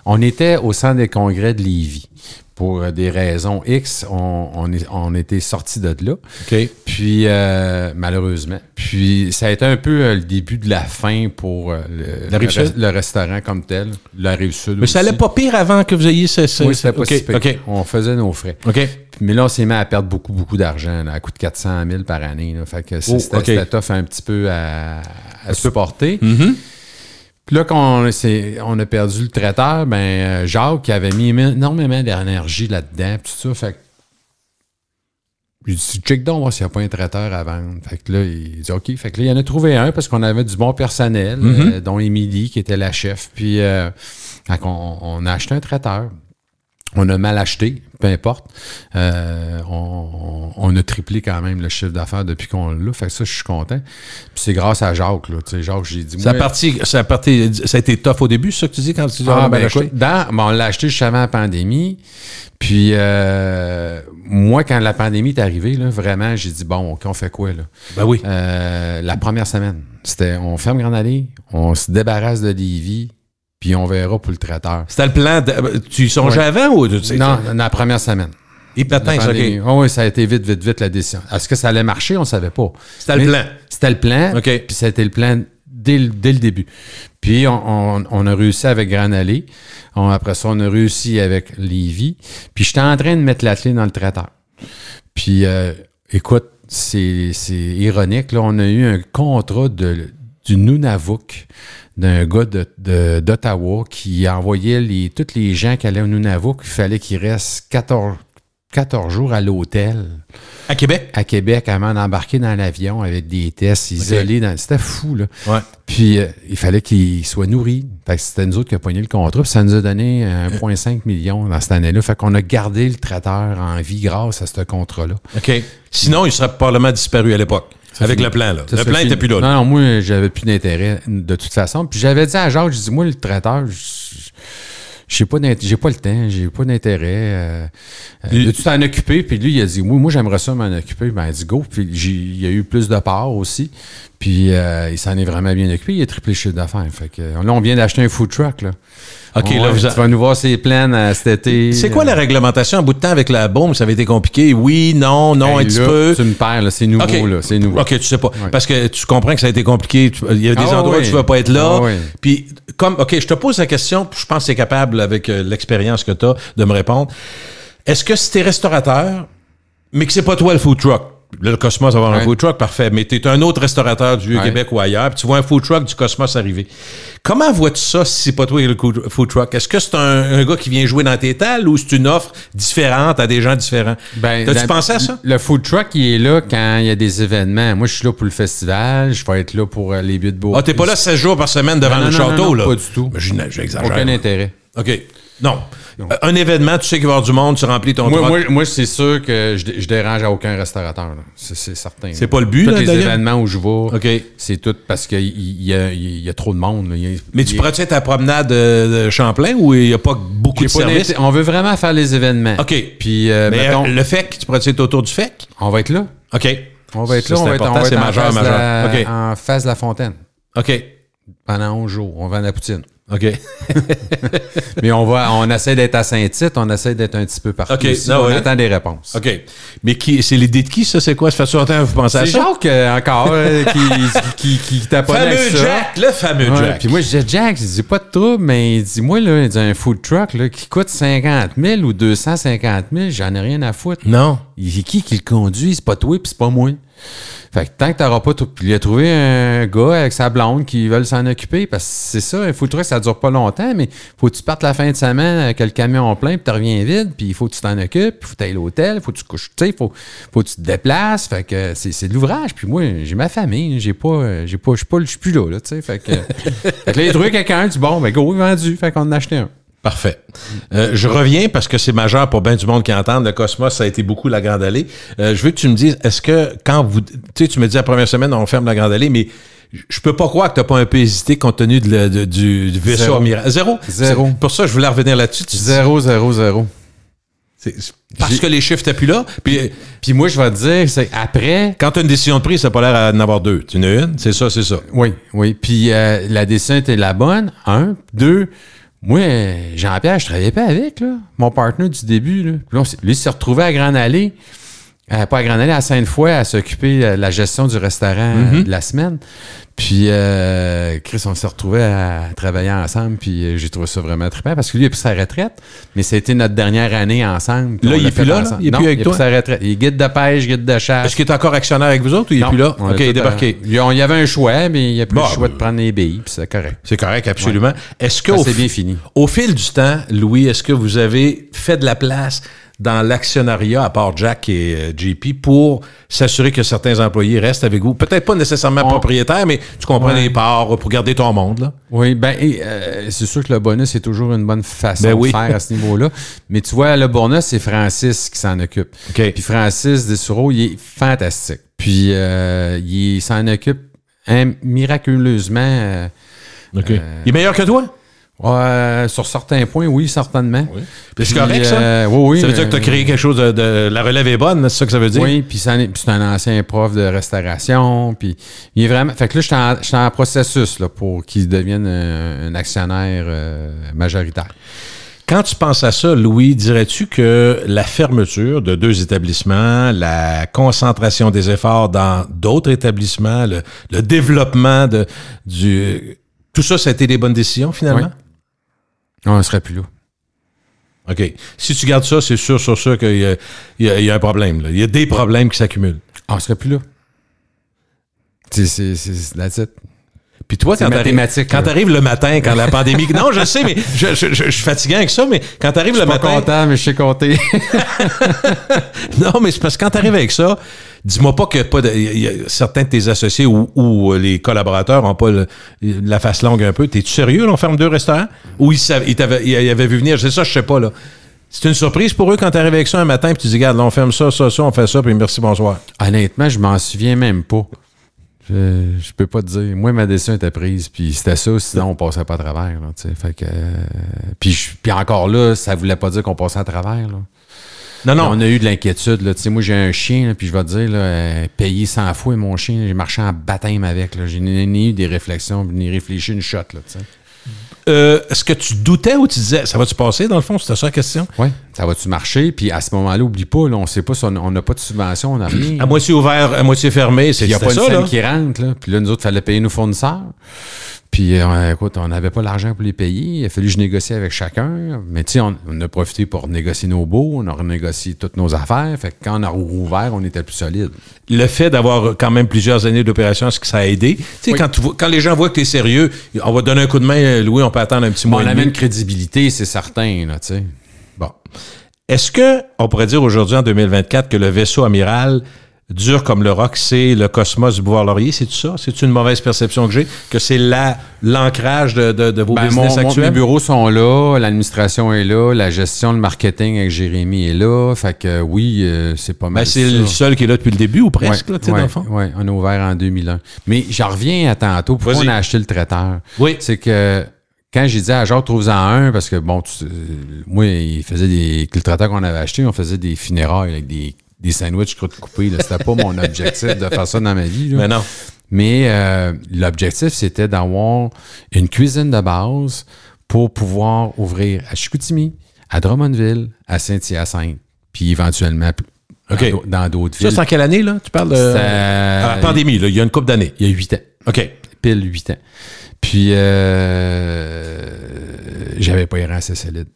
on était au centre des congrès de Lévis. Pour des raisons X, on était sortis de là. OK. Puis, malheureusement. Puis, ça a été un peu le début de la fin pour le restaurant comme tel, la Rive-Sud. Mais aussi. Ça allait pas pire avant que vous ayez Oui, c'était pas si pire. Okay. On faisait nos frais. OK. Mais là, on s'est mis à perdre beaucoup, beaucoup d'argent, à coût de 400 000 par année. Là. Fait que c'était tough un petit peu à supporter. Mm-hmm. Puis là, quand on a perdu le traiteur, ben Jacques, qui avait mis énormément d'énergie là-dedans, tout ça, fait que il dit, check donc, voir s'il n'y a pas un traiteur à vendre. Fait que là, il dit, OK. Fait que là, il en a trouvé un parce qu'on avait du bon personnel, dont Émilie, qui était la chef. Puis, on a acheté un traiteur. On a mal acheté, peu importe. On a triplé quand même le chiffre d'affaires depuis qu'on l'a. Fait que ça, je suis content. Puis c'est grâce à Jacques. Là. Tu sais, Jacques, j'ai dit... Ça a été tough au début, ça que tu dis, quand tu dis écoute, on l'a acheté juste avant la pandémie. Puis moi, quand la pandémie est arrivée, là, vraiment, j'ai dit, bon, OK, on fait quoi? Là? Ben oui. La première semaine, c'était on ferme Grande Allée, on se débarrasse de Lévis, puis on verra pour le traiteur. C'était le plan. Tu y songeais avant ou tu sais? Non, la première semaine. Et patin, ça, OK. Oui, ça a été vite la décision. Est-ce que ça allait marcher? On ne savait pas. C'était le plan. C'était le plan. OK. Puis ça a été le plan dès le début. Puis on a réussi avec Grande Allée. Après ça, on a réussi avec Lévis. Puis j'étais en train de mettre la clé dans le traiteur. Puis écoute, c'est ironique. Là, on a eu un contrat du Nunavut, d'un gars d'Ottawa qui envoyait tous les gens qui allaient au Nunavut, il fallait qu'il reste 14 jours à l'hôtel. À Québec? À Québec, avant d'embarquer dans l'avion avec des tests isolés. C'était fou, là. Ouais. Puis, il fallait qu'il soit nourri. Fait que c'était nous autres qui avons pogné le contrat. Puis ça nous a donné 1,5 million dans cette année-là. Fait qu'on a gardé le traiteur en vie grâce à ce contrat-là. OK. Sinon, il serait probablement disparu à l'époque. Avec le plan, là. Le plan n'était plus là. Non, moi, j'avais plus d'intérêt de toute façon. Puis j'avais dit à Jacques, je dis, moi, le traiteur, j'ai pas le temps, j'ai pas d'intérêt. Tu t'en occuper? Puis lui, il a dit, moi j'aimerais ça m'en occuper. Ben, il a dit, go. Puis il y a eu plus de parts aussi. Puis il s'en est vraiment bien occupé. Il a triplé le chiffre d'affaires. Fait que là, on vient d'acheter un food truck, là. OK, tu vas nous voir ses plans cet été. C'est quoi la réglementation? En bout de temps, avec la bombe, ça avait été compliqué. Oui, non, un petit peu. Tu me perds, là. C'est nouveau, okay. là. C'est nouveau. OK, tu sais pas. Ouais. Parce que tu comprends que ça a été compliqué. Il y a des endroits où tu ne vas pas être là. Puis, OK, je te pose la question, je pense que tu es capable, avec l'expérience que tu as, de me répondre. Est-ce que si tu es restaurateur, mais que c'est pas toi le food truck, là, le Cosmos va avoir un food truck, parfait, mais tu es un autre restaurateur du Vieux-Québec ou ailleurs, puis tu vois un food truck du Cosmos arriver. Comment vois-tu ça si c'est pas toi le food truck? Est-ce que c'est un gars qui vient jouer dans tes tables ou c'est une offre différente à des gens différents? T'as-tu pensé à ça? Le food truck, il est là quand il y a des événements. Moi, je suis là pour le festival, je vais être là pour les lieux de beau. Ah, t'es pas là 16 jours par semaine devant le château, là? Pas du tout. J'exagère. Aucun intérêt. OK. Non. Un événement, tu sais qu'il va y avoir du monde, tu remplis ton truck. Moi, c'est sûr que je dérange à aucun restaurateur. Là. C'est certain. C'est pas le but, tous là, les d'ailleurs? événements où je vais, OK. c'est tout parce qu'il y a trop de monde. Là. Mais tu pourrais-tu être à promenade de Champlain où il n'y a pas beaucoup de services? On veut vraiment faire les événements. OK. Puis, mais mettons, le FEC, tu pourrais-tu être autour du FEC? on va être là. OK. On va être Ça, là. c'est important, c'est majeur. OK. En face de la fontaine. OK. Pendant 11 jours. On vend de la poutine. OK. Mais on essaie d'être à Saint-Tite, on essaie d'être un petit peu partout. OK. Aussi, on attend des réponses. OK. Mais c'est l'idée de qui, ça? C'est quoi? Ça fait sur longtemps que vous pensez à ça? C'est Jacques, encore, qui taponne avec ça. Jack, le fameux Jack. Puis moi, je dis, Jack, je dis pas de trouble, mais il dit, moi, là, il dit, un food truck là, qui coûte 50 000 ou 250 000, j'en ai rien à foutre. Non. Il dit, qui le conduit? C'est pas toi, puis c'est pas moi. Fait que tant que t'auras pas tout. Puis il a trouvé un gars avec sa blonde qui veulent s'en occuper. Parce que c'est ça, un food truck, ça dure pas longtemps, mais faut que tu partes la fin de semaine avec le camion plein, puis tu reviens vide, puis il faut que tu t'en occupes, puis il faut que tu ailles à l'hôtel, il faut que tu couches, tu sais, faut que tu te déplaces. Fait que c'est de l'ouvrage. Puis moi, j'ai ma famille, je suis plus là, tu sais. Fait que là, il a trouvé quelqu'un, il dit bon, ben go, vendu. Fait qu'on en a acheté un. Parfait. Je reviens parce que c'est majeur pour bien du monde qui entend. Le Cosmos, ça a été beaucoup la Grande Allée. Je veux que tu me dises, est-ce que quand vous... Tu sais, tu me dis la première semaine, on ferme la Grande Allée, mais je peux pas croire que tu n'as pas un peu hésité compte tenu du vaisseau amiral. Zéro? Pour ça, je voulais revenir là-dessus. 0. C'est parce que les chiffres n'étaient plus là. Puis moi, je vais te dire, c'est après... Quand tu as une décision de prise, ça n'a pas l'air d'en avoir deux. Tu en as une, c'est ça. Oui. Puis la décision était la bonne. 1. 2... Moi, Jean-Pierre, je travaillais pas avec, là. Mon partenaire du début, là. Puis là, lui, il s'est retrouvé à Grande Allée. Pas à Grande Allée, à Sainte-Foy, à s'occuper de la gestion du restaurant de la semaine. Puis, Chris, on s'est retrouvés à travailler ensemble, puis j'ai trouvé ça vraiment trippant parce que lui, il a pris sa retraite, mais c'était notre dernière année ensemble. Là, il est plus là? Il est plus avec toi? Il a pris sa retraite. Il est guide de pêche, guide de chasse. Est-ce qu'il est encore actionnaire avec vous autres ou il est plus là? OK, il est débarqué. Il y avait un choix, mais il n'y a plus le choix de prendre les billes, puis c'est correct. C'est correct, absolument. Ouais. Est-ce que c'est bien fini. Au fil du temps, Louis, est-ce que vous avez fait de la place dans l'actionnariat, à part Jack et JP, pour s'assurer que certains employés restent avec vous? Peut-être pas nécessairement propriétaires, mais tu comprends les parts pour garder ton monde, là. Oui, c'est sûr que le bonus, c'est toujours une bonne façon de faire à ce niveau-là. Mais tu vois, le bonus, c'est Francis qui s'en occupe. Okay. Puis Francis Dessureau, il est fantastique. Puis il s'en occupe miraculeusement. Il est meilleur que toi? Sur certains points, oui, certainement. Oui. Puis c'est correct, ça? Oui. Ça veut dire que tu as créé quelque chose de... La relève est bonne, c'est ça que ça veut dire? Oui, puis c'est un ancien prof de restauration. Puis il est vraiment... Fait que là, je suis en processus là, pour qu'il devienne un actionnaire majoritaire. Quand tu penses à ça, Louis, dirais-tu que la fermeture de 2 établissements, la concentration des efforts dans d'autres établissements, le développement tout ça, ça a été des bonnes décisions, finalement? Oui. On ne serait plus là. OK. Si tu gardes ça, c'est sûr qu'il y a un problème. Là. Il y a des problèmes qui s'accumulent. On ne serait plus là. C'est that's it. Puis toi, quand t'arrives le matin, quand la pandémie... Non, je sais, mais je suis fatiguant avec ça, mais quand t'arrives le matin... Je suis pas content, mais je sais compter. Non, mais c'est parce que quand t'arrives avec ça, dis-moi pas que certains de tes associés ou les collaborateurs n'ont pas la face longue un peu. T'es-tu sérieux, là, on ferme 2 restaurants? Ou ils avaient vu venir? C'est ça, je sais pas, là. C'est une surprise pour eux quand t'arrives avec ça un matin, puis tu dis, regarde, là, on ferme ça, on fait ça, puis merci, bonsoir. Honnêtement, je m'en souviens même pas. Je peux pas te dire. Moi, ma décision était prise, puis c'était ça, sinon on passait pas à travers. Là, fait que, puis encore là, ça voulait pas dire qu'on passait à travers. Là. Non. On a eu de l'inquiétude. Là. Moi, j'ai un chien, là, puis je vais te dire, là, payé 100 fois mon chien, j'ai marché en baptême avec. Là. J'ai ni eu des réflexions, ni réfléchi une shot. Là, est-ce que tu doutais ou tu disais, ça va-tu passer, dans le fond? C'était ça la question? Oui, ça va-tu marcher? Puis à ce moment-là, oublie pas, là, on sait pas si on n'a pas de subvention, on n'a rien. À moitié ouvert, à moitié fermé, c'est ça, là? Il n'y a pas une scène qui rentre, là. Puis là, nous autres, il fallait payer nos fournisseurs. Puis, écoute, on n'avait pas l'argent pour les payer. Il a fallu que je négocie avec chacun. Mais tu sais, on a profité pour négocier nos baux. On a renégocié toutes nos affaires. Fait que quand on a rouvert, on était plus solide. Le fait d'avoir quand même plusieurs années d'opération, est-ce que ça a aidé? Tu sais, quand les gens voient que tu es sérieux, on va te donner un coup de main, Louis, on peut attendre un petit mois. On avait une crédibilité, c'est certain, là, tu sais. Bon. Est-ce qu'on pourrait dire aujourd'hui, en 2024, que le vaisseau amiral dur comme le roc, c'est le Cosmos du Boulevard-Laurier, c'est tout ça? C'est une mauvaise perception que j'ai? Que c'est l'ancrage de vos business actuels? Mes bureaux sont là, l'administration est là, la gestion, le marketing avec Jérémy est là. Fait que oui, c'est pas mal. C'est le seul qui est là depuis le début ou presque, là, dans le fond? Oui, on a ouvert en 2001. Mais j'en reviens à tantôt. Pourquoi on a acheté le traiteur? Oui. C'est que quand j'ai dit à Jacques, trouve-en un, parce que bon, moi, il faisait le traiteur qu'on avait acheté, on faisait des funérailles avec des sandwichs croûtes coupées. C'était pas mon objectif de faire ça dans ma vie. Là. Mais non. Mais l'objectif, c'était d'avoir une cuisine de base pour pouvoir ouvrir à Chicoutimi, à Drummondville, à Saint-Hyacinthe, puis éventuellement dans d'autres villes. Ça, c'est en quelle année, là? Tu parles de la pandémie, là. Il y a une couple d'années. Il y a 8 ans. OK. Pile 8 ans. Puis, j'avais pas les reins assez solides.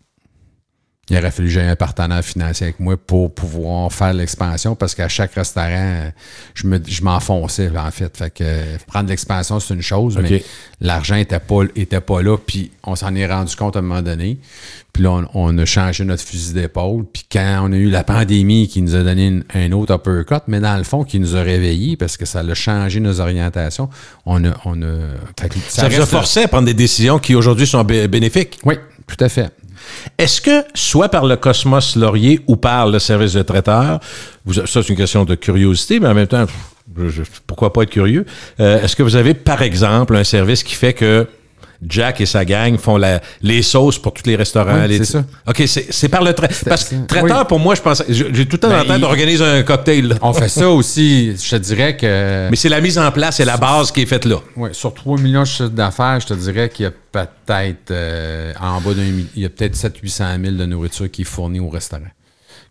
Il aurait fallu que j'aie un partenaire financier avec moi pour pouvoir faire l'expansion parce qu'à chaque restaurant, je m'enfonçais, en fait. Fait que prendre l'expansion, c'est une chose, mais l'argent était pas là. Puis on s'en est rendu compte à un moment donné. Puis là, on a changé notre fusil d'épaule. Puis quand on a eu la pandémie qui nous a donné un autre uppercut, mais dans le fond, qui nous a réveillés parce que ça a changé nos orientations, ça vous a forcé à prendre des décisions qui aujourd'hui sont bénéfiques. Oui, tout à fait. Est-ce que, soit par le Cosmos Laurier ou par le service de traiteur, ça c'est une question de curiosité, mais en même temps, pourquoi pas être curieux, est-ce que vous avez, par exemple, un service qui fait que Jack et sa gang font les sauces pour tous les restaurants? Oui, c'est ça. OK, c'est par le traiteur. Parce que traiteur, pour moi, je pense, j'ai tout le temps en tête d'organiser un cocktail. Là. On fait ça aussi, je te dirais que... Mais c'est la mise en place et la base qui est faite là. Oui, sur 3 millions de chiffres d'affaires, je te dirais qu'il y a peut-être en bas il y a peut-être 700-800 000 de nourriture qui est fournie au restaurant.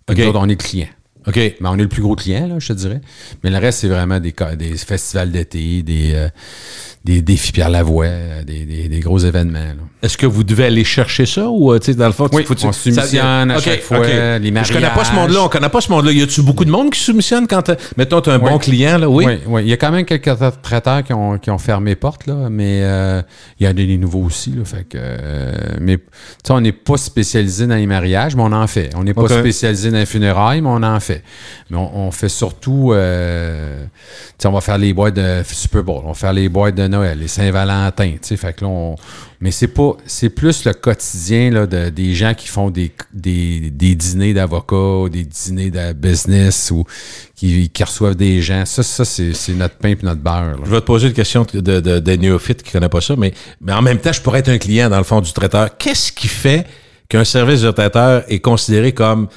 Nous autres, on est clients. OK. Mais on est le plus gros client, là, je te dirais. Mais le reste, c'est vraiment des festivals d'été, des défis Pierre Lavoie, des gros événements. Là. Est-ce que vous devez aller chercher ça ou, tu sais, dans le fond, on soumissionne à chaque fois, les mariages. Je connais pas ce monde-là, on connaît pas ce monde-là. Y a-tu beaucoup de monde qui soumissionne quand, mettons, tu as un bon client, là? Oui. Il y a quand même quelques traiteurs qui ont fermé porte, là, mais il y a des nouveaux aussi, là. Fait que, mais, tu sais, on n'est pas spécialisé dans les mariages, mais on en fait. On n'est pas spécialisé dans les funérailles, mais on en fait. Mais on fait surtout, tu sais, on va faire les boîtes de Super Bowl, on va faire les boîtes de Noël, les Saint-Valentin, tu sais, fait que là, mais c'est plus le quotidien là, des gens qui font des dîners d'avocats, des dîners de business ou qui reçoivent des gens. Ça c'est notre pain et notre beurre. Là. Je vais te poser une question de néophyte qui ne connaît pas ça, mais en même temps, je pourrais être un client, dans le fond, du traiteur. Qu'est-ce qui fait qu'un service de traiteur est considéré comme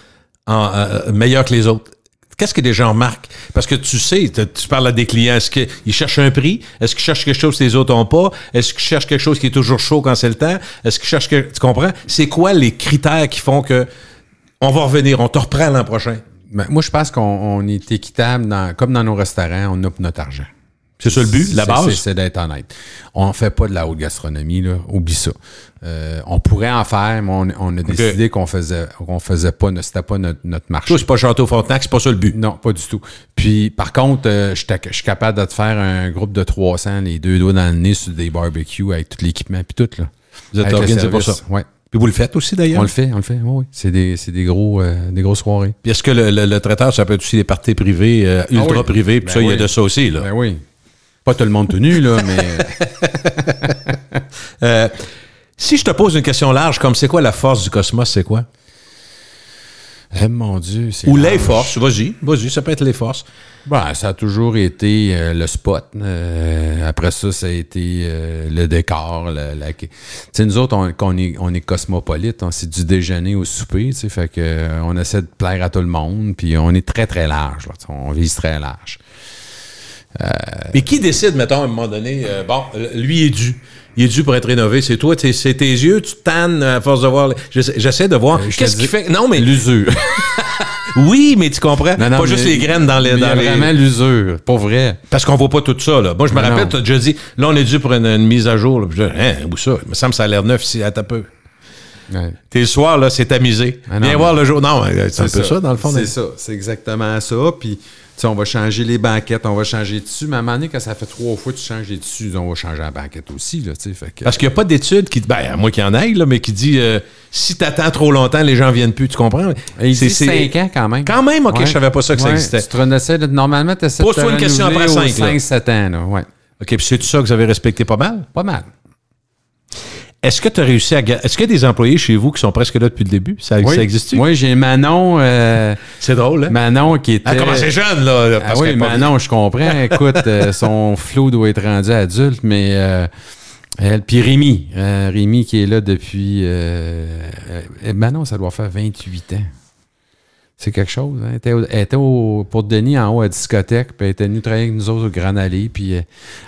meilleur que les autres? Qu'est-ce que les gens remarquent? Parce que tu sais, tu parles à des clients, est-ce qu'ils cherchent un prix? Est-ce qu'ils cherchent quelque chose que les autres n'ont pas? Est-ce qu'ils cherchent quelque chose qui est toujours chaud quand c'est le temps? Est-ce qu'ils cherchent tu comprends? C'est quoi les critères qui font que on va revenir, on te reprend l'an prochain? Ben, moi, je pense qu'on est équitable, comme dans nos restaurants, on a notre argent. C'est ça le but, la base? C'est d'être honnête. On ne fait pas de la haute gastronomie, là. Oublie ça. On pourrait en faire, mais on a décidé qu'on faisait pas, c'était pas notre marché. Toi, c'est pas Château Frontenac, c'est pas ça le but. Non, pas du tout. Puis, par contre, je suis capable de te faire un groupe de 300, les 2 doigts dans le nez sur des barbecues avec tout l'équipement puis tout, là. Vous êtes organisé pour ça? Oui. Puis vous le faites aussi, d'ailleurs? On le fait. Oui. C'est des grosses soirées. Puis est-ce que le traiteur, ça peut être aussi des parties privées, ultra privées, puis ça, il y a de ça aussi, là? Ben oui. Pas tout le monde tenu, là, mais... Si je te pose une question large, comme c'est quoi la force du Cosmos, c'est quoi? Mon Dieu, c'est... Ou les forces, vas-y, ça peut être les forces. Ben, ça a toujours été le spot. Après ça, ça a été le décor. Tu sais, nous autres, on est cosmopolite. C'est du déjeuner au souper. Tu sais, fait que on essaie de plaire à tout le monde. Puis on est très, très large. Là, on vise très large. Mais qui décide, mettons, à un moment donné, bon, lui il est dû pour être rénové, c'est toi, c'est tes yeux, tu tannes à force de voir. J'essaie de voir. Qu'est-ce qui fait. Non, mais. L'usure. Oui, mais tu comprends. Non, pas juste les graines dans les. Vraiment l'usure, pour vrai. Parce qu'on voit pas tout ça, là. Moi, je me rappelle, tu as déjà dit, là, on est dû pour une mise à jour. Là. Puis je dis, où ça? Il me semble que ça a l'air neuf ici, à ta peu. Ouais. T'es le soir, là, c'est tamisé. Viens voir le jour. Non, c'est un peu ça, dans le fond. C'est ça, c'est exactement ça. Puis, tu sais, on va changer les banquettes, on va changer les tissus. Mais à un moment donné, quand ça fait 3 fois que tu changes les tissus, on va changer la banquette aussi, là, tu sais. Fait que... Parce qu'il n'y a pas d'étude qui, à moins qu'il y en ait, là, mais qui dit, si t'attends trop longtemps, les gens viennent plus, tu comprends? Il dit 5 ans quand même. Quand même, OK, je savais pas ça que ça existait. Normalement, tu essaies de pose-toi une question après 5-7 ans, là, ouais. OK, puis c'est tout ça que vous avez respecté pas mal? Pas mal. Est-ce que tu as réussi à... Est-ce qu'il y a des employés chez vous qui sont presque là depuis le début? Ça existe-tu? Oui, j'ai Manon... c'est drôle, hein? Manon qui était... Elle commence jeune, là. Parce oui, Manon, je comprends. Écoute, son flow doit être rendu adulte, mais... Puis Rémi qui est là depuis... Manon, ça doit faire 28 ans. C'est quelque chose. Hein? Elle était pour Denis en haut à la discothèque, puis elle était venue travailler avec nous autres au Grand Allée, puis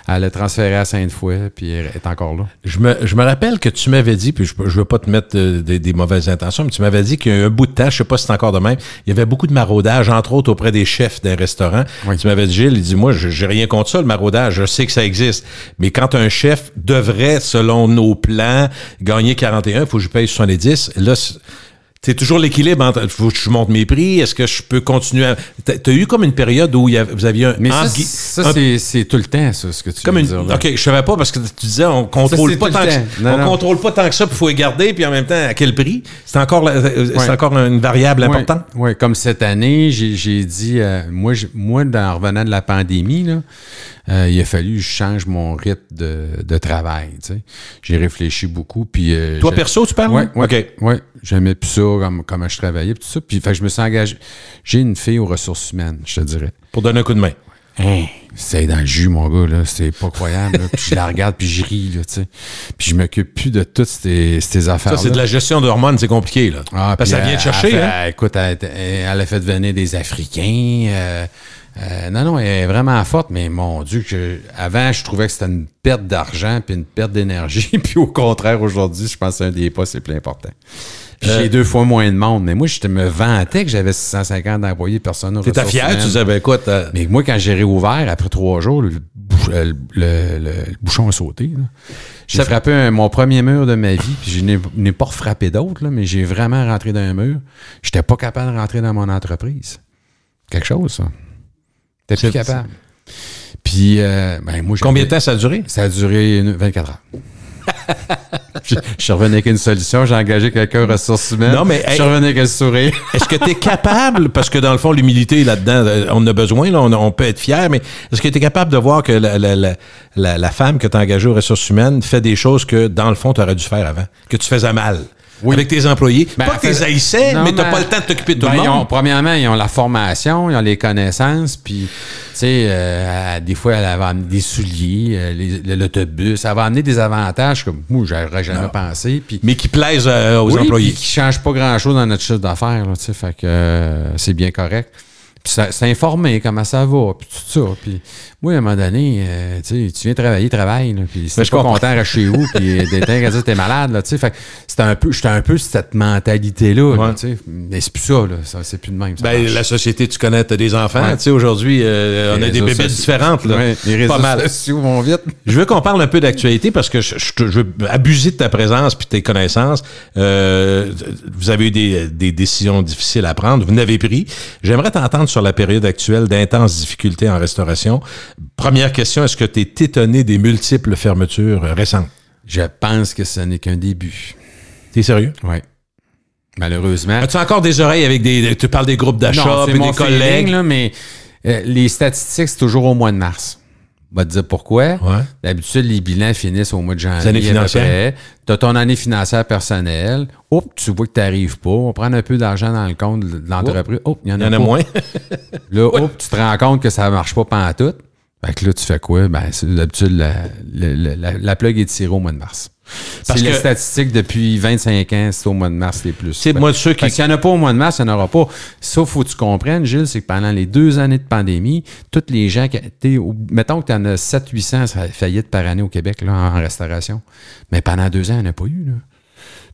elle a transféré à Sainte-Foy, puis elle est encore là. Je me rappelle que tu m'avais dit, puis je veux pas te mettre des mauvaises intentions, mais tu m'avais dit qu'il y a un bout de temps, je sais pas si c'est encore de même, il y avait beaucoup de maraudage, entre autres auprès des chefs des restaurants. Oui. Tu m'avais dit, Gilles, il dit, moi, j'ai rien contre ça, le maraudage, je sais que ça existe, mais quand un chef devrait, selon nos plans, gagner 41, il faut que je paye 70, là... C'est toujours l'équilibre entre faut que je monte mes prix, est-ce que je peux continuer à... T'as eu comme une période où vous aviez un... Mais c'est tout le temps, ça, ce que tu veux dire. Là. OK, je savais pas parce que tu disais on contrôle pas tant que contrôle pas tant que ça, puis il faut les garder, puis en même temps, à quel prix? C'est encore une variable importante? Oui, comme cette année, j'ai dit... moi, en revenant de la pandémie, là, il a fallu que je change mon rythme de travail. Tu sais. J'ai réfléchi beaucoup. Puis, toi, perso, tu parles? Oui, okay. J'aimais plus ça, comment je travaillais, tout ça. Puis fait que je me suis engagé. J'ai une fille aux ressources humaines, je te dirais. Pour donner un coup de main. Hein, c'est dans le jus, mon gars, là. C'est pas croyable. Là. Puis je la regarde, puis je ris, là, tu sais. Puis je m'occupe plus de toutes ces affaires-là. Ça, c'est de la gestion d'hormones, c'est compliqué, là. Parce que ça vient te chercher, hein? Écoute, elle a fait venir des Africains. Non, elle est vraiment forte, mais mon Dieu, avant, je trouvais que c'était une perte d'argent puis une perte d'énergie. Puis au contraire, aujourd'hui, je pense que c'est un des postes les plus importants. J'ai 2 fois moins de monde, mais moi, je me vantais que j'avais 650 employés, personne. T'étais fier, tu disais, ben écoute... Mais moi, quand j'ai réouvert, après 3 jours, le bouchon a sauté. Là. J'ai frappé mon premier mur de ma vie, puis je n'ai pas refrappé d'autres, mais j'ai vraiment rentré dans un mur. J'étais pas capable de rentrer dans mon entreprise. Quelque chose, ça. T'es plus capable. Puis, moi... Combien de temps ça a duré? Ça a duré 24 heures. Je suis revenu avec une solution, j'ai engagé quelqu'un aux ressources humaines. Non, mais, je suis revenu avec un sourire. Est-ce que tu es capable, parce que dans le fond, l'humilité là-dedans, on a besoin, là, on peut être fier, mais est-ce que tu es capable de voir que la femme que tu as engagée aux ressources humaines fait des choses que, dans le fond, tu aurais dû faire avant, que tu faisais mal? Oui. Avec tes employés. Pas que tu les haïssais, mais tu n'as pas le temps de t'occuper de tout le monde. Premièrement, ils ont la formation, ils ont les connaissances, puis, tu sais, des fois, elle va amener des souliers, l'autobus, elle va amener des avantages comme moi, j'aurais jamais pensé. Puis, mais qui plaisent aux employés. Puis qui ne changent pas grand-chose dans notre chiffre d'affaires, tu sais, fait que c'est bien correct. Puis s'informer comment ça va, puis tout ça. Puis moi, à un moment donné, tu viens travaille, là, puis si t'es pas content, reste chez vous, puis t'es malade, là, tu sais. Fait que j'étais un peu cette mentalité-là, là, tu sais. Mais c'est plus ça, là. C'est plus de même. La société, tu connais, t'as des enfants. Tu sais, aujourd'hui, on a des bébés différentes, là. Ouais, les réseaux sociaux vont vite. Je veux qu'on parle un peu d'actualité parce que je veux abuser de ta présence puis de tes connaissances. Vous avez eu des décisions difficiles à prendre. Vous n'avez pris. J'aimerais t'entendre sur la période actuelle d'intenses difficultés en restauration. Première question, est-ce que tu es étonné des multiples fermetures récentes? Je pense que ce n'est qu'un début. T'es sérieux? Oui. Malheureusement. As-tu encore des oreilles avec tu parles des groupes d'achat et des collègues? Là, mais les statistiques, c'est toujours au mois de mars. On va te dire pourquoi. Ouais. D'habitude, les bilans finissent au mois de janvier. Année financière. Tu as ton année financière personnelle. Oups, tu vois que tu n'arrives pas. On prend un peu d'argent dans le compte de l'entreprise. Oups, il y en a moins. Là, oups, tu te rends compte que ça ne marche pas pantoute. Fait que là, tu fais quoi? Ben, d'habitude, la plug est tirée au mois de mars. C'est les statistiques depuis 25 ans, c'est au mois de mars les plus. C'est moi ceux qui... Parce qu'il n'y en a pas au mois de mars, il n'y en aura pas. Sauf faut que tu comprennes, Gilles, c'est que pendant les 2 années de pandémie, tous les gens qui étaient... Mettons que tu en as 700-800 faillites par année au Québec là, en restauration. Mais pendant 2 ans, il n'y en a pas eu. Là.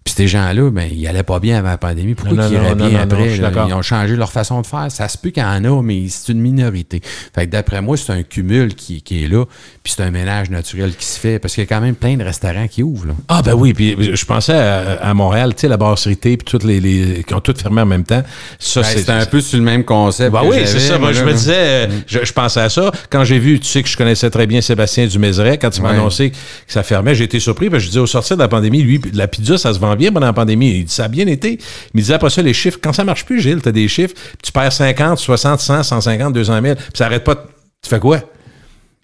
Puis ces gens-là, ben, ils n'allaient pas bien avant la pandémie. Pourquoi ils iraient bien après? Ils ont changé leur façon de faire. Ça se peut qu'il y en a, mais c'est une minorité. Fait que d'après moi, c'est un cumul qui est là. Puis c'est un ménage naturel qui se fait. Parce qu'il y a quand même plein de restaurants qui ouvrent. Là. Ah ben oui, puis je pensais à Montréal, tu sais, la brasserie puis toutes les qui ont toutes fermé en même temps. Ça, c'est un peu sur le même concept. Ben oui, c'est ça. Moi, je me disais, je pensais à ça. Quand j'ai vu, tu sais que je connaissais très bien Sébastien Dumézeret, quand il m'a annoncé que ça fermait, j'ai été surpris. Parce que je disais, au sortir de la pandémie, lui, la pizza, ça se vend bien pendant la pandémie. Il dit, ça a bien été. Mais il disait après ça, les chiffres, quand ça marche plus, Gilles, tu as des chiffres, puis tu perds 50, 60, 100, 150, 200 000, puis ça arrête pas. Tu fais quoi?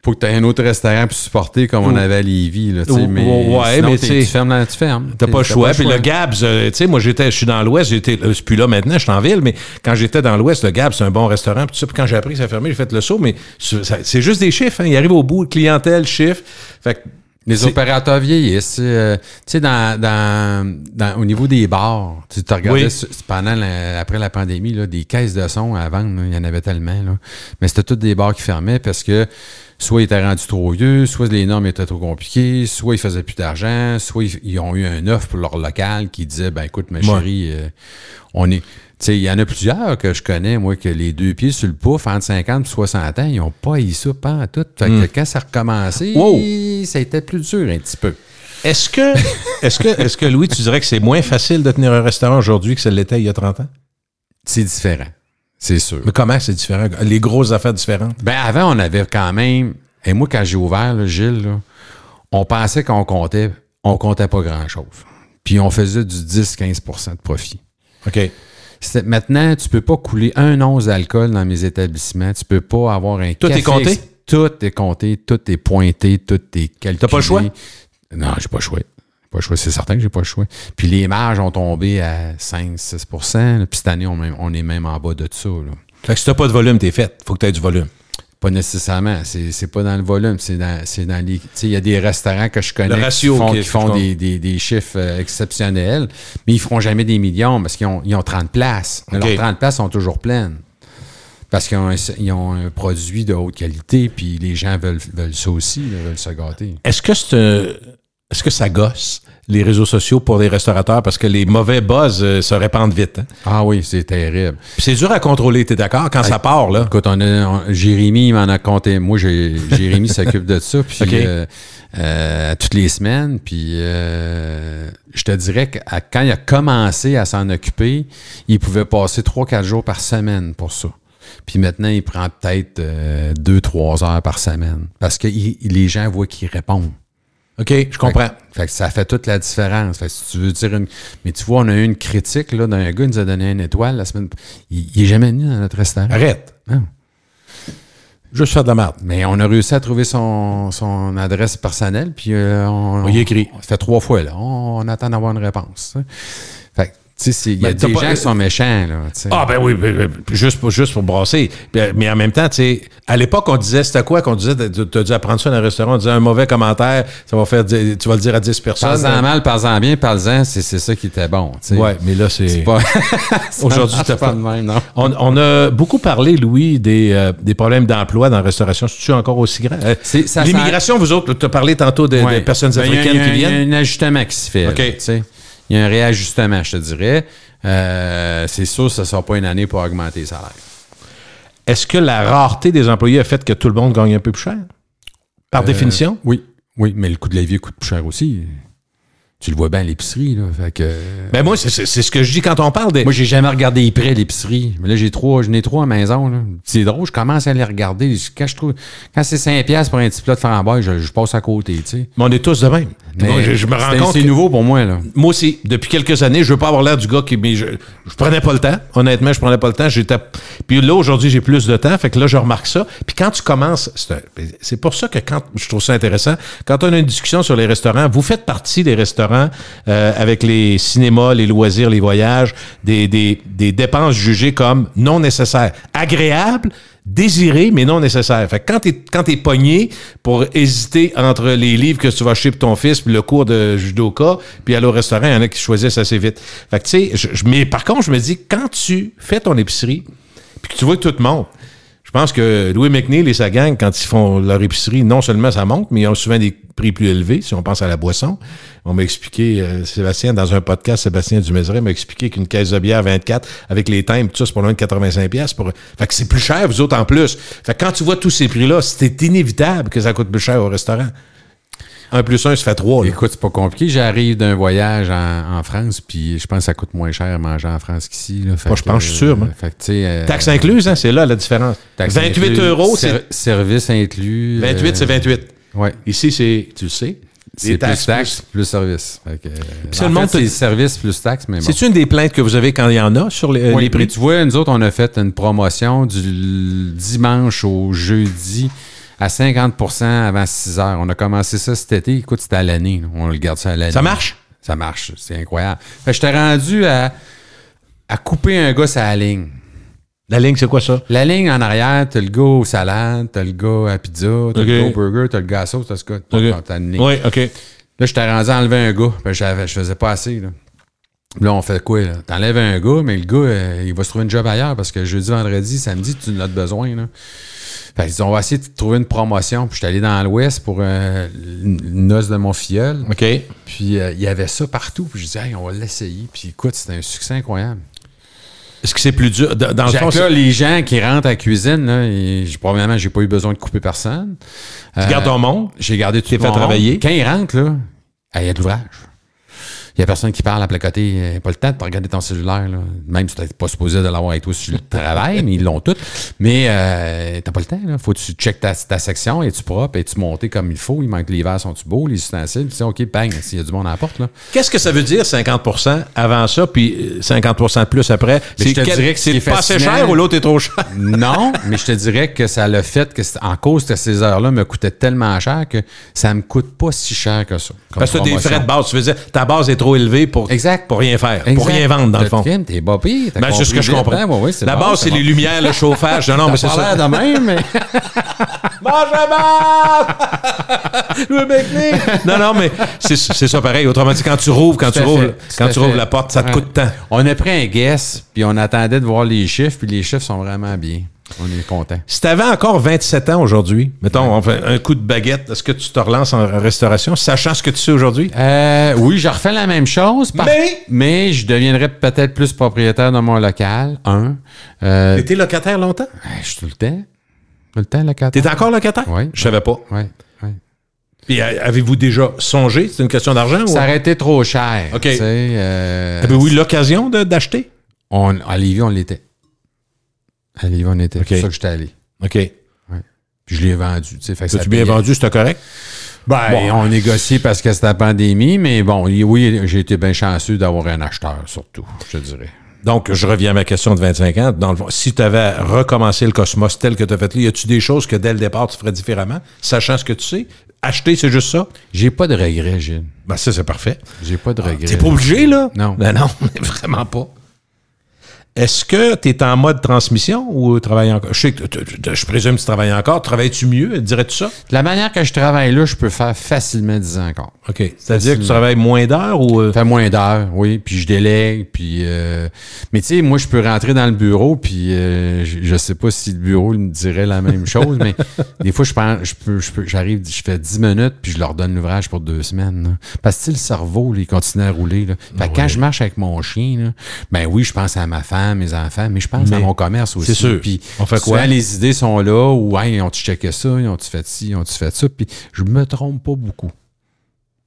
Faut que tu aies un autre restaurant pour supporter comme on avait à Lévis. Là, mais tu fermes. T'as pas le choix. Puis le Gabs, tu sais, moi, je suis dans l'Ouest, c'est plus là maintenant, je suis en ville, mais quand j'étais dans l'Ouest, le Gabs, c'est un bon restaurant. Puis quand j'ai appris que ça fermait, j'ai fait le saut, mais c'est juste des chiffres. Hein. Il arrive au bout, clientèle, chiffres. Fait que, les opérateurs vieillissent. Tu sais, au niveau des bars, tu te regardais après la pandémie, là, des caisses de son à vendre, il y en avait tellement. Là. Mais c'était tous des bars qui fermaient parce que soit ils étaient rendus trop vieux, soit les normes étaient trop compliquées, soit ils faisaient plus d'argent, soit ils ont eu un offre pour leur local qui disait, ben écoute, ma chérie, on est... Tu sais, il y en a plusieurs que je connais, moi, que les 2 pieds sur le pouf, entre 50 et 60 ans, ils n'ont pas eu ça, pas en tout. Fait que quand ça a recommencé, ça a été plus dur un petit peu. Est-ce que, Louis, tu dirais que c'est moins facile de tenir un restaurant aujourd'hui que ça l'était il y a 30 ans? C'est différent, c'est sûr. Mais comment c'est différent? Les grosses affaires différentes? Ben avant, on avait quand même... Et moi, quand j'ai ouvert, là, Gilles, là, on pensait qu'on comptait pas grand-chose. Puis on faisait du 10-15% de profit. OK. Maintenant, tu peux pas couler un once d'alcool dans mes établissements. Tu peux pas avoir un Tout café. Est compté? Tout est compté, tout est pointé, tout est calculé. T'as pas le choix? Non, j'ai pas le choix. C'est certain que j'ai pas le choix. Puis les marges ont tombé à 5-6%. Puis cette année, on est même en bas de ça. Là. Fait que si t'as pas de volume, t'es fait. Faut que tu aies du volume. Pas nécessairement. C'est pas dans le volume. C'est dans les... Tu sais, il y a des restaurants que je connais qui font des chiffres exceptionnels, mais ils feront jamais des millions parce qu'ils ont 30 places. Mais leurs 30 places sont toujours pleines. Parce qu'ils ont un produit de haute qualité, puis les gens veulent ça aussi, veulent se gâter. Est-ce que ça gosse, les réseaux sociaux pour les restaurateurs, parce que les mauvais buzz se répandent vite? Hein? Ah oui, c'est terrible. Puis c'est dur à contrôler, t'es d'accord? Quand ça part, là. Écoute, Jérémy m'en a compté. Moi, Jérémy s'occupe de ça, puis toutes les semaines. Puis je te dirais que quand il a commencé à s'en occuper, il pouvait passer 3-4 jours par semaine pour ça. Puis maintenant, il prend peut-être 2-3 heures par semaine parce que les gens voient qu'il répond. OK, je comprends. Fait que ça fait toute la différence. Fait que si tu veux dire mais tu vois, on a eu une critique là, d'un gars qui nous a donné une étoile la semaine. Il n'est jamais venu dans notre restaurant. Arrête. Non. Juste faire de la merde. Mais on a réussi à trouver son adresse personnelle, puis on y écrit. Ça fait 3 fois, là. On attend d'avoir une réponse. Fait que, tu Tu sais, il y a des gens qui sont méchants, là. T'sais. Ah, ben oui, juste pour brasser. Mais en même temps, tu sais, à l'époque, on disait, c'était quoi qu'on disait? Tu as dû apprendre ça dans un restaurant, on disait un mauvais commentaire, ça va faire, tu vas le dire à 10 personnes. Parle-en mal, parle-en bien, parle-en, c'est ça qui était bon. T'sais. Ouais, mais là, c'est pas. Aujourd'hui, c'était pas de même, non? On a beaucoup parlé, Louis, des problèmes d'emploi dans la restauration. C'est-tu encore aussi grand? L'immigration, vous autres, tu as parlé tantôt des personnes africaines qui viennent. Il y a un ajustement qui se fait. OK. Là, il y a un réajustement, je te dirais. C'est sûr que ce ne sera pas une année pour augmenter les salaires. Est-ce que la rareté des employés a fait que tout le monde gagne un peu plus cher? Par définition? Oui, mais le coût de la vie coûte plus cher aussi. Tu le vois bien à l'épicerie, là. Fait que... Ben moi, c'est ce que je dis quand on parle des... Moi, j'ai jamais regardé les prix à l'épicerie. Mais là, j'en ai trois à la maison, là. C'est drôle, je commence à les regarder. Quand c'est 5$ pour un petit plat de framboise, je passe à côté, tu sais. Mais on est tous de même. Moi, je me rends compte c'est nouveau pour moi, là. Moi aussi, depuis quelques années, je veux pas avoir l'air du gars qui... Mais je prenais pas le temps. Honnêtement, je prenais pas le temps. Puis là, aujourd'hui, j'ai plus de temps. Fait que là, je remarque ça. Puis quand tu commences... C'est pour ça que je trouve ça intéressant, quand on a une discussion sur les restaurants, vous faites partie des restaurants avec les cinémas, les loisirs, les voyages, des dépenses jugées comme non nécessaires. Agréables, désirées, mais non nécessaires. Fait que quand t'es pogné pour hésiter entre les livres que tu vas acheter pour ton fils puis le cours de judoka, puis aller au restaurant, il y en a qui choisissent assez vite. Fait que tu sais, mais par contre, je me dis, quand tu fais ton épicerie, puis que tu vois que tout monte, je pense que Louis McNeil et sa gang, quand ils font leur épicerie, non seulement ça monte, mais ils ont souvent des prix plus élevés, si on pense à la boisson. On m'a expliqué, Sébastien, dans un podcast, Sébastien Dumézeret m'a expliqué qu'une caisse de bière 24, avec les timbres, tout ça, c'est pour loin de 85$. Fait que c'est plus cher, vous autres, en plus. Fait que quand tu vois tous ces prix-là, c'est inévitable que ça coûte plus cher au restaurant. 1 plus 1, ça fait 3. Là. Écoute, c'est pas compliqué. J'arrive d'un voyage en France, puis je pense que ça coûte moins cher manger en France qu'ici. Moi, je pense, je suis sûr. Taxe incluse, hein, c'est là la différence. 28 €, c'est... Service inclus. 28, c'est 28. Ouais. Ici, c'est, tu le sais, c'est plus taxes, plus service. C'est service plus taxes, mais bon. C'est-tu une des plaintes que vous avez quand il y en a sur les prix? Tu vois, nous autres, on a fait une promotion du dimanche au jeudi à 50% avant 6 heures. On a commencé ça cet été. Écoute, c'était à l'année. On le garde ça à l'année. Ça marche? Ça marche. C'est incroyable. Fait que j'étais rendu à couper un gars sur la ligne. La ligne, c'est quoi ça? La ligne en arrière, t'as le gars aux salades, t'as le gars à pizza, t'as le gars au burger, t'as le gars à sauce, t'as ce gars. T'as une ligne. Oui, OK. Là, j'étais rendu à enlever un gars. Je faisais pas assez, là. Là, on fait quoi, là? T'enlèves un gars, mais le gars, il va se trouver une job ailleurs parce que jeudi, vendredi, samedi, tu en as besoin, là. Fait qu'ils on va essayer de trouver une promotion. Puis, j'étais allé dans l'Ouest pour une noce de mon filleul. OK. Puis, il y avait ça partout. Puis, je disais, hey, on va l'essayer. Puis, écoute, c'était un succès incroyable. Est-ce que c'est plus dur? Dans le fond, là, les gens qui rentrent à la cuisine, là, probablement, j'ai pas eu besoin de couper personne. Tu gardes ton monde? J'ai gardé tout le monde. T'es fait travailler? Quand ils rentrent, là, il y a de l'ouvrage. Il y a personne qui parle à placoter. Il n'y a pas le temps de regarder ton cellulaire. Là. Même si tu n'es pas supposé de l'avoir avec toi sur le travail, mais ils l'ont tout. Mais tu n'as pas le temps. Il faut que tu checkes ta section. Es-tu propre? Es-tu monté comme il faut? Il manque les verres, sont-tu beaux? Les ustensiles? Tu sais, OK, bang, s'il y a du monde à la porte. Là. Qu'est-ce que ça veut dire 50% avant ça, puis 50% de plus après? Je te dirais que c'est pas assez cher ou l'autre est trop cher? Non, mais je te dirais que ça a le fait que, en cause de ces heures-là, me coûtait tellement cher que ça me coûte pas si cher que ça. Parce que tu as des frais de base. Tu veux dire, ta base est trop élevé pour rien faire, pour rien vendre, dans le fond. T'es pas pire. Ben, c'est ce que je comprends. Oui, la base, c'est les lumières, le chauffage. Non, mais c'est ça. de même, mais... Mange la le mec. Non, mais c'est ça pareil. Autrement dit, quand tu rouvres la porte, ça te coûte tant. On a pris un guess, puis on attendait de voir les chiffres, puis les chiffres sont vraiment bien. On est content. Si tu avais encore 27 ans aujourd'hui, mettons, on fait un coup de baguette, est-ce que tu te relances en restauration, sachant ce que tu sais aujourd'hui? Oui, je refais la même chose. Mais je deviendrais peut-être plus propriétaire de mon local. T'étais locataire longtemps? Je suis tout le temps. Tout le temps locataire. T'es encore locataire? Oui. Je savais pas. Oui. Puis avez-vous déjà songé? C'est une question d'argent? Ça aurait été trop cher. OK. Avez-vous eu l'occasion d'acheter? À Lévis, on l'était. À Lévis, on était. C'est pour ça que j'étais allé. OK. Ouais. Puis je l'ai vendu. As-tu bien vendu, c'était correct? On négociait parce que c'était la pandémie, mais bon, oui, j'ai été bien chanceux d'avoir un acheteur, surtout, je dirais. Donc, je reviens à ma question de 25 ans. Dans le fond, si tu avais recommencé le Cosmos tel que tu as fait là, y a-tu des choses que dès le départ, tu ferais différemment, sachant ce que tu sais, acheter, c'est juste ça? J'ai pas de regrets, Gilles. Ben ça, c'est parfait. J'ai pas de regrets. T'es pas obligé, là? Non. Ben non, vraiment pas. Est-ce que tu es en mode transmission ou travailles encore? Je sais que je présume que tu travailles encore. Travailles-tu mieux? Dirais-tu ça? De la manière que je travaille là, je peux faire facilement 10 ans encore. OK. C'est-à-dire que tu travailles moins d'heures ou... Je fais moins d'heures, oui. Puis je délègue. Puis, mais tu sais, moi, je peux rentrer dans le bureau. Puis je sais pas si le bureau me dirait la même chose. Mais des fois, j'arrive, je fais 10 minutes. Puis je leur donne l'ouvrage pour 2 semaines. Là. Parce que le cerveau, là, il continue à rouler. Là. Fait que quand je marche avec mon chien, là, ben oui, je pense à ma femme, mes enfants, mais je pense à mon commerce aussi. C'est sûr. Puis on fait quoi? Souvent, les idées sont là, ou hey, ont-tu checké ça, ont-tu fait ci, ont-tu fait ça, puis je me trompe pas beaucoup.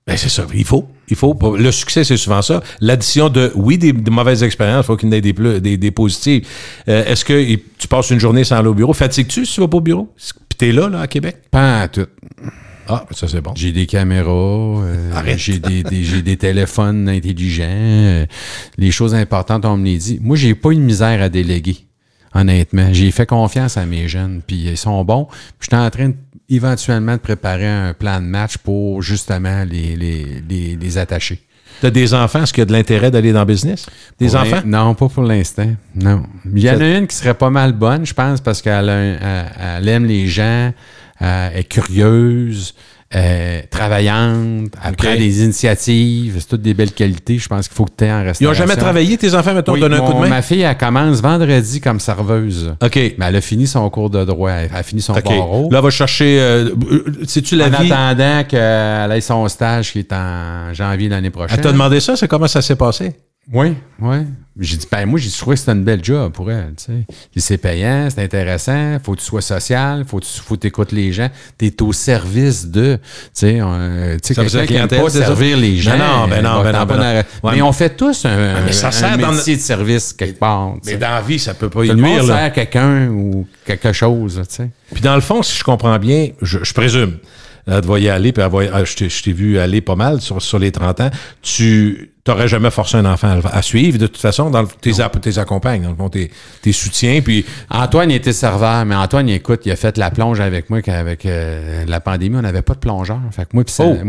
Ben c'est ça, il faut. Le succès, c'est souvent ça. L'addition de, oui, des mauvaises expériences, il faut qu'il y en ait des positives. Est-ce que tu passes une journée sans aller au bureau? Fatigues-tu si tu vas pas au bureau? Puis t'es là, à Québec? Pas à tout. Ah, ça c'est bon. J'ai des caméras, j'ai des téléphones intelligents, les choses importantes, on me les dit. Moi, j'ai pas une misère à déléguer, honnêtement. J'ai fait confiance à mes jeunes, puis ils sont bons. Puis j'étais en train éventuellement de préparer un plan de match pour justement les attacher. T'as des enfants, est-ce qu'il y a de l'intérêt d'aller dans le business? Des enfants? Non, pas pour l'instant. Non. Il y en a une qui serait pas mal bonne, je pense, parce qu'elle elle aime les gens. Elle est curieuse, travaillante, elle prend des initiatives, c'est toutes des belles qualités. Je pense qu'il faut que tu aies en restauration. Ils n'ont jamais travaillé, tes enfants, mettons, donner un coup de main? Ma fille, elle commence vendredi comme serveuse. OK. Mais elle a fini son cours de droit, elle a fini son barreau. Là, elle va chercher, sais-tu la vie? En attendant qu'elle ait son stage qui est en janvier l'année prochaine. Elle t'a demandé ça? C'est comment ça s'est passé? Oui. J'ai dit, moi, j'ai trouvé que c'était une belle job pour elle, tu sais. C'est payant, c'est intéressant, faut que tu sois social, faut que tu écoutes les gens, t'es au service de, tu sais, quelqu'un qui n'aime pas servir les gens. Non. Mais on fait tous un métier de service quelque part. Mais dans la vie, ça peut pas y nuire. Tout le monde sert à quelqu'un ou quelque chose, tu sais. Puis dans le fond, si je comprends bien, je présume, elle va y aller, puis je t'ai vu aller pas mal sur les 30 ans, tu n'aurais jamais forcé un enfant à suivre, de toute façon, tes accompagnes, dans le fond, tes soutiens, puis... Antoine était serveur, mais Antoine, écoute, il a fait la plonge avec moi, qu'avec la pandémie, on n'avait pas de plongeur. Fait que moi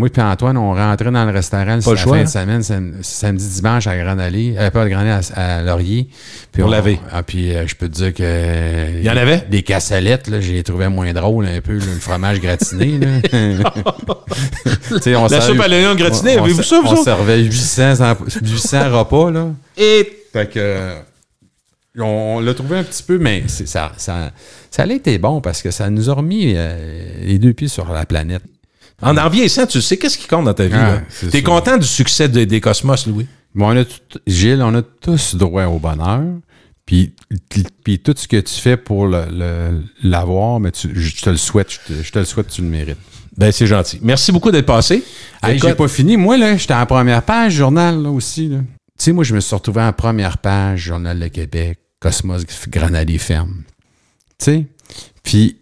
puis Antoine, on rentrait dans le restaurant la fin de semaine, samedi, dimanche, à Grande Allée, pas à Grande Allée, à Laurier. Puis on l'avait. Puis je peux te dire que... Il y en avait? Des cassolettes, là, j'ai trouvé moins drôle un peu, là, le fromage gratiné, là. La soupe à l'oignon gratiné, avez-vous ça, vous autres? On servait 800 repas, là. Et... Fait que... On l'a trouvé un petit peu, mais ça a été bon parce que ça nous a remis les 2 pieds sur la planète. En vieillissant, tu sais, qu'est-ce qui compte dans ta vie? T'es content du succès des Cosmos, Louis? Bon, Gilles, on a tous droit au bonheur. Puis tout ce que tu fais pour l'avoir, mais je te le souhaite, je te le souhaite, tu le mérites. Ben, c'est gentil. Merci beaucoup d'être passé. Hey, j'ai pas fini. Moi, là, j'étais en première page journal, là, aussi, là. Tu sais, moi, je me suis retrouvé en première page, Journal de Québec, Cosmos, Granalier Ferme. Tu sais? Puis...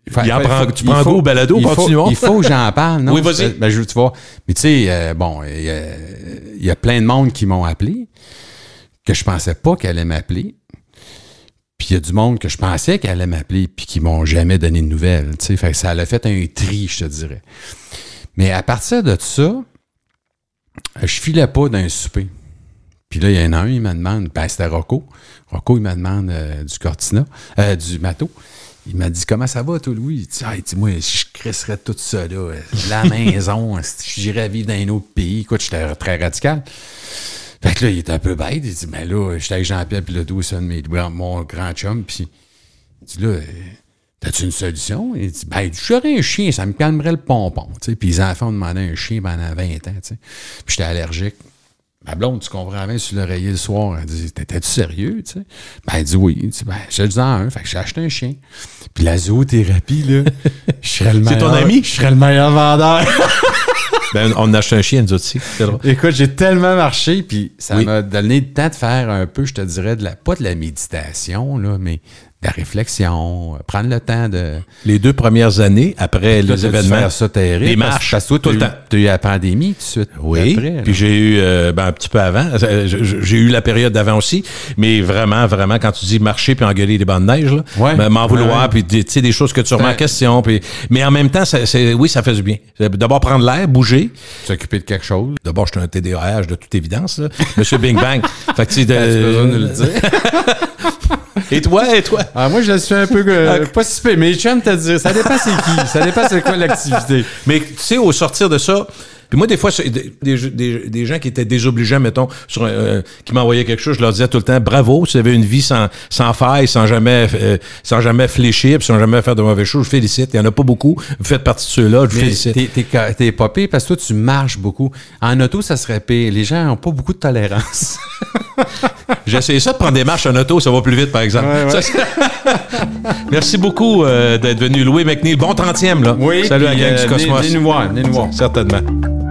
tu prends goût au balado, continuons. Il faut que j'en parle, non? Oui, vas-y. Ben, tu vois. Mais tu sais, il y a plein de monde qui m'ont appelé, que je pensais pas qu'elle allait m'appeler. Puis il y a du monde que je pensais qu'elle allait m'appeler, puis qui m'ont jamais donné de nouvelles. Tu sais? Fait que ça a fait un tri, je te dirais. Mais à partir de ça, je filais pas d'un souper. Puis là, il y en a un, il me demande, ben c'était Rocco. Rocco, il me demande du Cortina, du Mato. Il m'a dit, comment ça va, toi, Louis? Il dit, hey, moi, je crisserais tout ça, là. La maison, j'irais vivre dans un autre pays. Écoute, j'étais très radical. Fait que là, il était un peu bête. Il dit, ben là, j'étais avec Jean-Pierre Piloto, c'est mon grand chum. Puis il dit, là, t'as-tu une solution? Il dit, ben, j'aurais un chien, ça me calmerait le pompon. Puis les enfants ont demandé un chien pendant 20 ans. T'sais. Puis j'étais allergique. Ma blonde, tu comprends bien, sur l'oreiller le soir, elle dit, t'étais-tu sérieux? T'sais? Ben, elle dit oui. Il dit, ben, j'ai le un. Fait que j'ai acheté un chien. Puis la zoothérapie, là, je serais le meilleur. C'est ton ami? Je serais le meilleur vendeur. Ben, on a acheté un chien, nous aussi. Écoute, j'ai tellement marché, puis ça m'a donné le temps de faire un peu, je te dirais, pas de la méditation, là, mais la réflexion, prendre le temps de... Les 2 premières années, après les événements, faire ça terrible, des marches, parce que toi, tout le temps. Tu as eu la pandémie tout de suite Oui, après. puis j'ai eu, un petit peu avant, j'ai eu la période d'avant aussi, mais vraiment, quand tu dis marcher puis engueuler les bancs de neige, là, Ouais. m'en vouloir, Ouais. puis tu sais, des choses que tu remets en question, puis, mais en même temps, oui, ça fait du bien. D'abord, prendre l'air, bouger. S'occuper de quelque chose. D'abord, je suis un TDAH de toute évidence, là. Monsieur Bing Bang. Fait que, tu sais, As-tu besoin de le dire? Et toi? Ah, moi, je suis un peu... pas si pire, mais je viens de te dire, ça dépend c'est qui, ça dépend c'est quoi l'activité. Mais tu sais, au sortir de ça, puis moi, des fois, des gens qui étaient désobligeants, mettons, qui m'envoyaient quelque chose, je leur disais tout le temps, bravo, si vous avez une vie sans faille, sans jamais fléchir, puis sans jamais faire de mauvaises choses, je félicite. Il n'y en a pas beaucoup. Vous faites partie de ceux-là, je félicite. T'es pas pire parce que toi, tu marches beaucoup. En auto, ça serait pire. Les gens n'ont pas beaucoup de tolérance. J'ai essayé ça de prendre des marches en auto, ça va plus vite, par exemple. Ouais. Merci beaucoup d'être venu. Louis McNeil, bon 30e, là. Oui. Salut à la gang du Cosmos. Venez nous voir. Certainement.